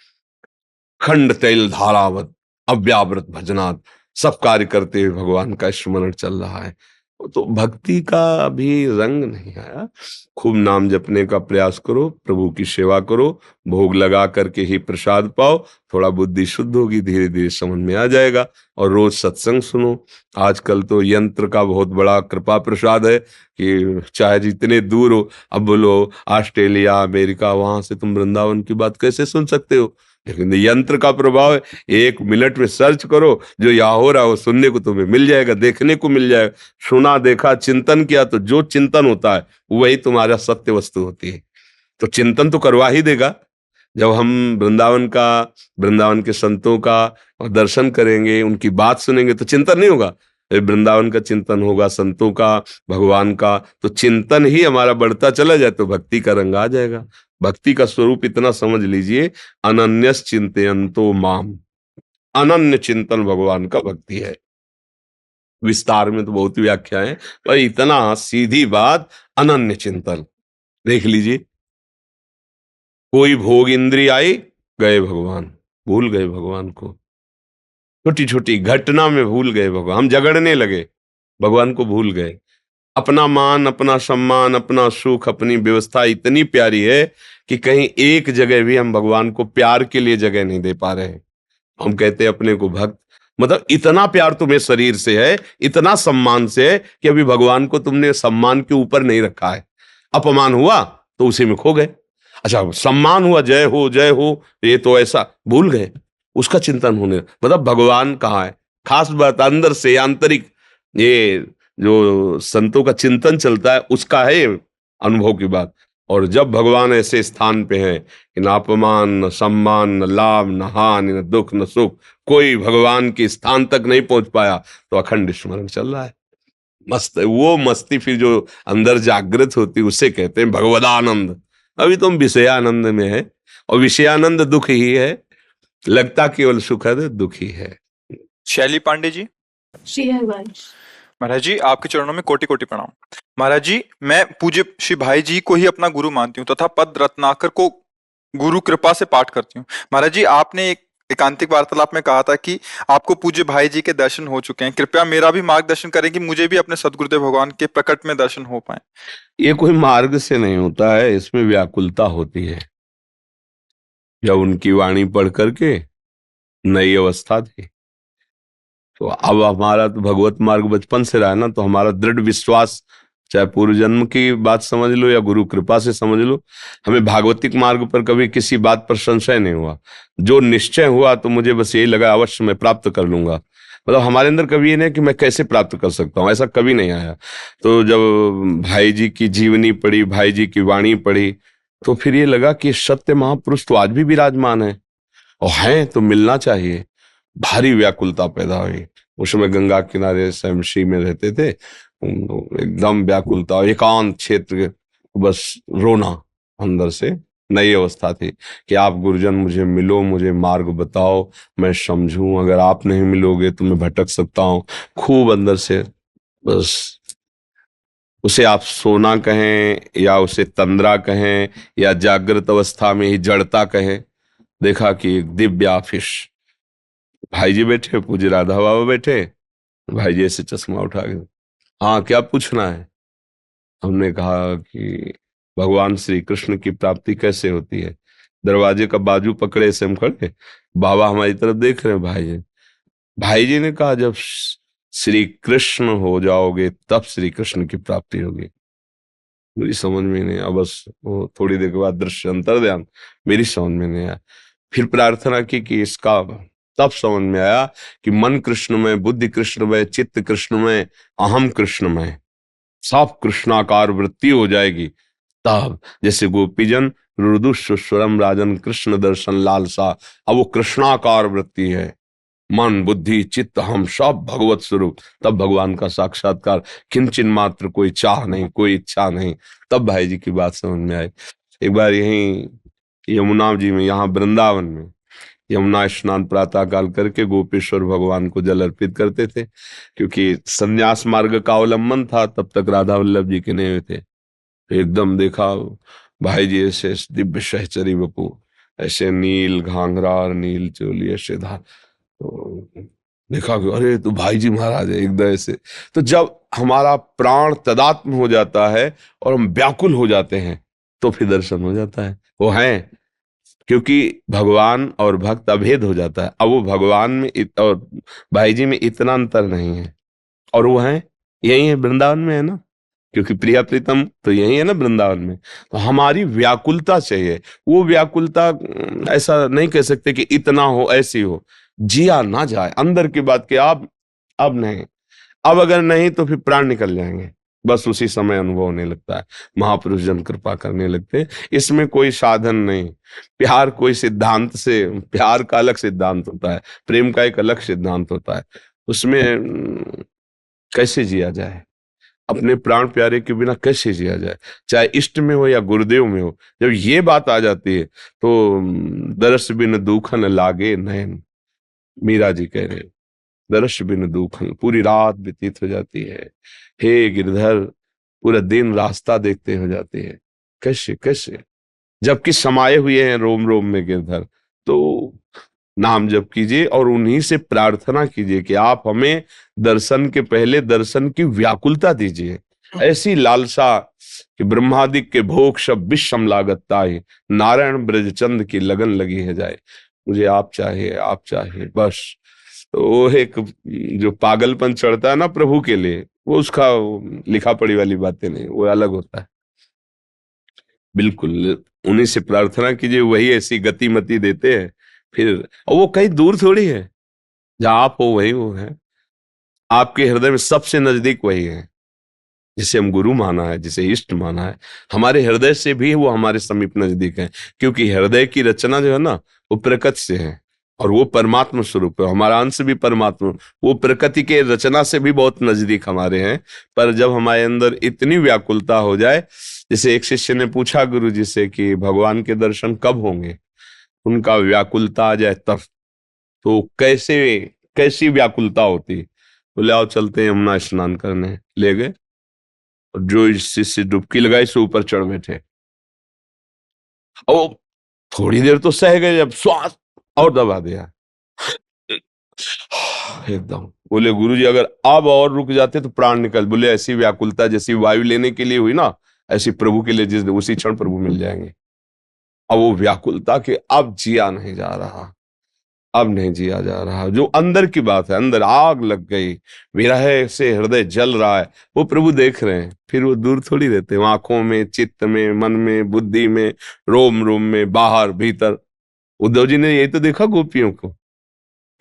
Speaker 6: खंड तैल धारावत अव्यावृत भजनात्, सब कार्य करते हुए भगवान का स्मरण चल रहा है। तो भक्ति का भी रंग नहीं आया। खूब नाम जपने का प्रयास करो, प्रभु की सेवा करो, भोग लगा करके ही प्रसाद पाओ, थोड़ा बुद्धि शुद्ध होगी, धीरे धीरे समझ में आ जाएगा। और रोज सत्संग सुनो। आजकल तो यंत्र का बहुत बड़ा कृपा प्रसाद है कि चाहे जितने दूर हो, अब बोलो ऑस्ट्रेलिया, अमेरिका, वहां से तुम वृंदावन की बात कैसे सुन सकते हो? लेकिन यंत्र का प्रभाव है, 1 मिनट में सर्च करो, जो यहाँ हो रहा है वो सुनने को तुम्हें मिल जाएगा, देखने को मिल जाएगा। सुना, देखा, चिंतन किया तो जो चिंतन होता है वही तुम्हारा सत्य वस्तु होती है। तो चिंतन तो करवा ही देगा। जब हम वृंदावन के संतों का दर्शन करेंगे, उनकी बात सुनेंगे, तो चिंतन नहीं होगा, वृंदावन का चिंतन होगा, संतों का, भगवान का। तो चिंतन ही हमारा बढ़ता चला जाए तो भक्ति का रंग आ जाएगा। भक्ति का स्वरूप इतना समझ लीजिए, अनन्यस चिंतयन्तो माम। अनन्य चिंतन भगवान का भक्ति है। विस्तार में तो बहुत व्याख्या है, पर इतना सीधी बात, अनन्य चिंतन। देख लीजिए, कोई भोग इंद्रिय आई, गए भगवान, भूल गए भगवान को। छोटी छोटी घटना में भूल गए भगवान, हम झगड़ने लगे, भगवान को भूल गए। अपना मान, अपना सम्मान, अपना सुख, अपनी व्यवस्था इतनी प्यारी है कि कहीं एक जगह भी हम भगवान को प्यार के लिए जगह नहीं दे पा रहे हैं। हम कहते हैं अपने को भक्त, मतलब इतना प्यार तुम्हें शरीर से है, इतना सम्मान से है कि अभी भगवान को तुमने सम्मान के ऊपर नहीं रखा है। अपमान हुआ तो उसी में खो गए। अच्छा, सम्मान हुआ, जय हो, ये तो ऐसा भूल गए, उसका चिंतन होने, मतलब भगवान कहाँ है। खास बात अंदर से आंतरिक, ये जो संतों का चिंतन चलता है उसका है ये अनुभव की बात। और जब भगवान ऐसे स्थान पे है कि न अपमान, न सम्मान, न लाभ, न हानि, न दुख, न सुख, कोई भगवान के स्थान तक नहीं पहुंच पाया, तो अखंड स्मरण चल रहा है। मस्त है वो मस्ती, फिर जो अंदर जागृत होती है उसे कहते हैं भगवदानंद। अभी तुम विषयानंद में है, और विषयानंद दुख ही है, लगता केवल सुखद दुख ही है।
Speaker 1: शैली पांडे जी।
Speaker 7: श्री हरिवंश।
Speaker 1: महाराज जी, आपके चरणों में कोटि कोटि प्रणाम। महाराज जी, मैं पूज्य श्री भाई जी को ही अपना गुरु मानती हूँ तथा पद रत्नाकर को गुरु कृपा से पाठ करती हूँ। महाराज जी, आपने एक एकांतिक वार्तालाप में कहा था कि आपको पूज्य भाई जी के दर्शन हो चुके हैं, कृपया मेरा भी मार्गदर्शन करें कि मुझे भी अपने सदगुरुदेव भगवान के प्रकट में दर्शन हो पाए।
Speaker 6: ये कोई मार्ग से नहीं होता है, इसमें व्याकुलता होती है। जब उनकी वाणी पढ़ करके नई अवस्था थी, तो अब हमारा तो भगवत मार्ग बचपन से रहा है ना, तो हमारा दृढ़ विश्वास, चाहे पूर्व जन्म की बात समझ लो या गुरु कृपा से समझ लो, हमें भागवतिक मार्ग पर कभी किसी बात पर संशय नहीं हुआ। जो निश्चय हुआ तो मुझे बस यही लगा अवश्य मैं प्राप्त कर लूंगा। मतलब हमारे अंदर कभी ये नहीं कि मैं कैसे प्राप्त कर सकता हूँ, ऐसा कभी नहीं आया। तो जब भाई जी की जीवनी पढ़ी, भाई जी की वाणी पढ़ी, तो फिर ये लगा कि सत्य महापुरुष तो आज भी विराजमान है, और हैं तो मिलना चाहिए। भारी व्याकुलता पैदा हुई। उस समय गंगा किनारे शमशी में रहते थे, एकदम व्याकुलता, एकांत क्षेत्र, बस रोना अंदर से। नई अवस्था थी कि आप गुरुजन मुझे मिलो, मुझे मार्ग बताओ, मैं समझूं, अगर आप नहीं मिलोगे तो मैं भटक सकता हूं। खूब अंदर से, बस उसे आप सोना कहें या उसे तंद्रा कहें या जागृत अवस्था में ही जड़ता कहें। देखा कि एक दिव्य आफिश, भाई जी बैठे, पूज्य राधा बाबा बैठे, भाई जी ऐसे चश्मा उठा के, हाँ क्या पूछना है। हमने कहा कि भगवान श्री कृष्ण की प्राप्ति कैसे होती है। दरवाजे का बाजू पकड़े से हम खड़े, बाबा हमारी तरफ देख रहे हैं। भाई जी ने कहा जब श्री कृष्ण हो जाओगे तब श्री कृष्ण की प्राप्ति होगी। मेरी समझ में नहीं आया, बस वो थोड़ी देर के बाद दृश्य अंतर्ध्यान, मेरी समझ में नहीं आया। फिर प्रार्थना की कि इसका तब समझ में आया कि मन कृष्णमय, बुद्धि कृष्णमय, चित्त कृष्णमय, अहम कृष्णमय, सब कृष्णाकार वृत्ति हो जाएगी। तब जैसे गोपीजन रुदुस्वरम राजन कृष्ण दर्शन लालसा, अब वो कृष्णाकार वृत्ति है, मन बुद्धि चित्त हम सब भगवत स्वरूप। तब भगवान का साक्षात्कार, किंचन मात्र कोई चाह नहीं, कोई इच्छा नहीं। तब भाई जी की बात समझ में आई। एक बार यहीं यमुना जी में, यहाँ वृंदावन में यमुना स्नान प्रातः काल करके गोपेश्वर भगवान को जल अर्पित करते थे, क्योंकि संन्यास मार्ग का अवलंबन था, तब तक राधा वल्लभ जी के नहीं हुए थे। एकदम देखा भाई जी ऐसे दिव्य सहचरी बपू, ऐसे नील घाघरा और नील चोली ऐसे धार, तो देखा कि अरे तो भाई जी महाराज है एकदम ऐसे। तो जब हमारा प्राण तदात्म हो जाता है और हम व्याकुल हो जाते हैं, तो फिर दर्शन हो जाता है। वो हैं, क्योंकि भगवान और भक्त अभेद हो जाता है। अब वो भगवान में और भाई जी में इतना अंतर नहीं है, और वो हैं यही है, वृंदावन में है ना, क्योंकि प्रिया प्रीतम तो यही है ना वृंदावन में। तो हमारी व्याकुलता चाहिए। वो व्याकुलता ऐसा नहीं कह सकते कि इतना हो, ऐसी हो, जिया ना जाए अंदर की बात कि अब नहीं, अब अगर नहीं तो फिर प्राण निकल जाएंगे। बस उसी समय अनुभव होने लगता है, महापुरुष जन कृपा करने लगते हैं। इसमें कोई साधन नहीं, प्यार कोई सिद्धांत से, प्यार का अलग सिद्धांत होता है, प्रेम का एक अलग सिद्धांत होता है। उसमें कैसे जिया जाए, अपने प्राण प्यारे के बिना कैसे जिया जाए, चाहे इष्ट में हो या गुरुदेव में हो। जब ये बात आ जाती है तो दरस बिन दूखन लागे नैन, मीरा जी कह रहे हैं, दरस बिन दूखन, पूरी रात व्यतीत हो जाती है। हे गिरधर, पूरा दिन रास्ता देखते हो जाती है, कैसे कैसे, जबकि समाये हुए हैं रोम रोम में गिरधर। तो नाम जप कीजिए और उन्हीं से प्रार्थना कीजिए कि आप हमें दर्शन के पहले दर्शन की व्याकुलता दीजिए। ऐसी लालसा कि ब्रह्मादिक के भोग सब विषम लागत ताहि, नारायण ब्रजचंद की लगन लगी है जाए। मुझे आप चाहिए बस। तो वो एक जो पागलपन चढ़ता है ना प्रभु के लिए, वो उसका लिखा पढ़ी वाली बातें नहीं, वो अलग होता है। बिल्कुल उन्हीं से प्रार्थना कीजिए, वही ऐसी गति मति देते हैं। फिर और वो कहीं दूर थोड़ी है, जहां आप हो वही वो है। आपके हृदय में सबसे नजदीक वही है जिसे हम गुरु माना है, जिसे इष्ट माना है। हमारे हृदय से भी वो हमारे समीप नजदीक है, क्योंकि हृदय की रचना जो है ना, वो प्रकृति से है और वो परमात्मा स्वरूप है। हमारा अंश भी परमात्मा, वो प्रकृति के रचना से भी बहुत नजदीक हमारे हैं। पर जब हमारे अंदर इतनी व्याकुलता हो जाए, जैसे एक शिष्य ने पूछा गुरु जी से कि भगवान के दर्शन कब होंगे, उनका व्याकुलता आ जाए तब। तो कैसे कैसी व्याकुलता होती, बोले आओ चलते हैं यमुना स्नान करने, ले गए। और जो इस शिष्य डुबकी लगाई से ऊपर चढ़ बैठे, और थोड़ी देर तो सह गए, जब श्वास और दबा दिया एकदम। बोले गुरुजी अगर अब और रुक जाते तो प्राण निकल। बोले ऐसी व्याकुलता जैसी वायु लेने के लिए हुई ना, ऐसी प्रभु के लिए जिस उसी क्षण प्रभु मिल जाएंगे। अब वो व्याकुलता के अब जिया नहीं जा रहा, अब नहीं जिया जा रहा। जो अंदर की बात है, अंदर आग लग गई, विरह से हृदय जल रहा है, वो प्रभु देख रहे हैं। फिर वो दूर थोड़ी रहते हैं, आंखों में, चित्त में, मन में, बुद्धि में, रोम रोम में, बाहर भीतर। उद्धव जी ने यही तो देखा गोपियों को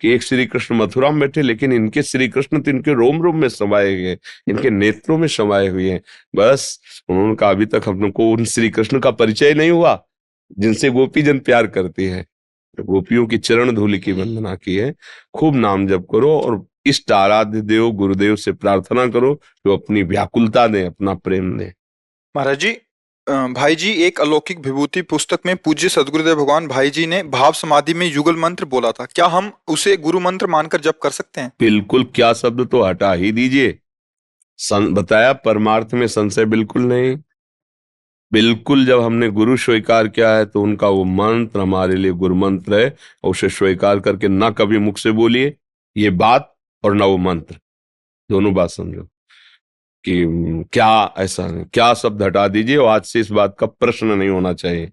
Speaker 6: कि एक श्री कृष्ण मथुरा में बैठे, लेकिन इनके श्री कृष्ण तो इनके रोम रोम में समाये गए, इनके नेत्रों में समाये हुए हैं। बस उन्होंने कहा अभी तक हम लोग को उन श्री कृष्ण का परिचय नहीं हुआ जिनसे गोपी जन प्यार करती है। गोपियों की चरण धूलि की वंदना की है। खूब नाम जप करो और इष्ट आराध्य देव गुरुदेव से प्रार्थना करो जो अपनी व्याकुलता दे, अपना प्रेम दे।
Speaker 1: महाराज जी, भाई जी, एक अलौकिक विभूति पुस्तक में पूज्य सदगुरुदेव भगवान भाई जी ने भाव समाधि में युगल मंत्र बोला था, क्या हम उसे गुरु मंत्र मानकर जप कर सकते हैं?
Speaker 6: बिल्कुल, क्या शब्द तो हटा ही दीजिए। बताया परमार्थ में संशय बिल्कुल नहीं। बिल्कुल जब हमने गुरु स्वीकार किया है तो उनका वो मंत्र हमारे लिए गुरु मंत्र है, और उसे स्वीकार करके ना कभी मुख से बोलिए ये बात और ना वो मंत्र, दोनों बात समझो कि क्या ऐसा नहीं, क्या शब्द हटा दीजिए। और आज से इस बात का प्रश्न नहीं होना चाहिए।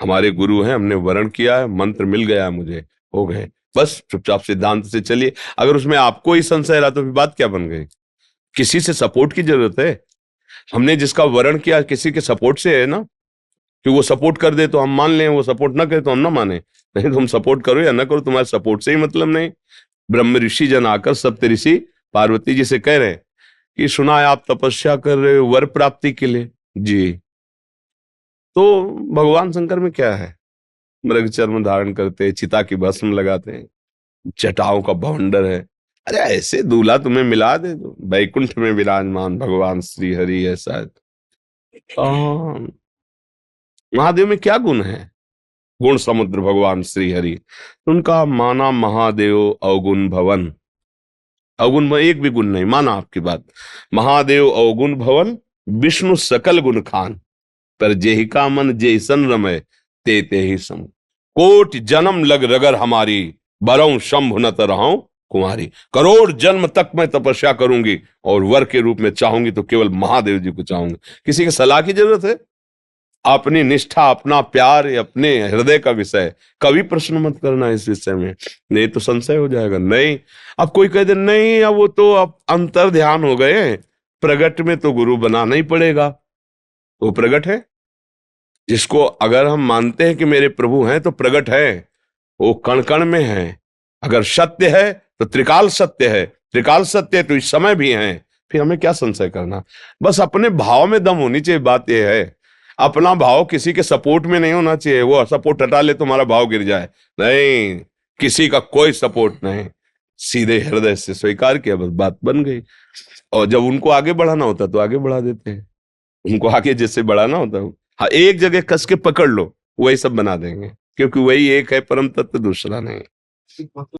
Speaker 6: हमारे गुरु हैं, हमने वर्ण किया है, मंत्र मिल गया है मुझे, हो गए, बस चुपचाप सिद्धांत से चलिए। अगर उसमें आपको ही संशय रहा तो फिर बात क्या बन गई? किसी से सपोर्ट की जरूरत है? हमने जिसका वर्ण किया किसी के सपोर्ट से है ना, कि वो सपोर्ट कर दे तो हम मान लें, वो सपोर्ट ना करे तो हम ना माने। नहीं तो हम सपोर्ट करो या ना करो, तुम्हारे सपोर्ट से ही मतलब नहीं। ब्रह्म ऋषि जन आकर सप्त ऋषि पार्वती जी से कह रहे हैं कि सुना है आप तपस्या कर रहे हो वर प्राप्ति के लिए जी। तो भगवान शंकर में क्या है, मृग चर्म धारण करते हैं, चिता की भस्म लगाते हैं, जटाओं का बवंडर है। अरे ऐसे दूल्हा तुम्हें मिला दे तो वैकुंठ में विराजमान भगवान श्री हरि है शायद। महादेव में क्या गुण है? गुण समुद्र भगवान श्री हरि, उनका माना महादेव अवगुण भवन। अवगुण में एक भी गुण नहीं, माना आपकी बात। महादेव अवगुण भवन, विष्णु सकल गुण खान, पर जेहि का मन जैसन रमय ते ते ही सम। कोट जन्म लग रगर हमारी, बरऊं शंभु न तरहूं कुमारी। करोड़ जन्म तक मैं तपस्या करूंगी और वर के रूप में चाहूंगी तो केवल महादेव जी को चाहूंगी। किसी की सलाह की जरूरत है? अपनी निष्ठा, अपना प्यार, अपने हृदय का विषय, कभी प्रश्न मत करना इस विषय में, नहीं तो संशय हो जाएगा। नहीं, अब कोई कह दे नहीं अब वो तो अब अंतर ध्यान हो गए, प्रगट में तो गुरु बनाना ही पड़ेगा। वो प्रगट है, जिसको अगर हम मानते हैं कि मेरे प्रभु हैं तो प्रगट है, वो कण कण में है। अगर सत्य है तो त्रिकाल सत्य है, त्रिकाल सत्य है तो इस समय भी है। फिर हमें क्या संशय करना? बस अपने भाव में दम होनी चाहिए। बात यह है, अपना भाव किसी के सपोर्ट में नहीं होना चाहिए। वो सपोर्ट हटा ले तुम्हारा भाव गिर जाए, नहीं, किसी का कोई सपोर्ट नहीं, सीधे हृदय से स्वीकार किया, बस बात बन गई। और जब उनको आगे बढ़ाना होता तो आगे बढ़ा देते हैं, उनको आगे जैसे बढ़ाना होता है। हाँ, एक जगह कस के पकड़ लो, वही सब बना देंगे, क्योंकि वही एक है परम तत्व, दूसरा नहीं।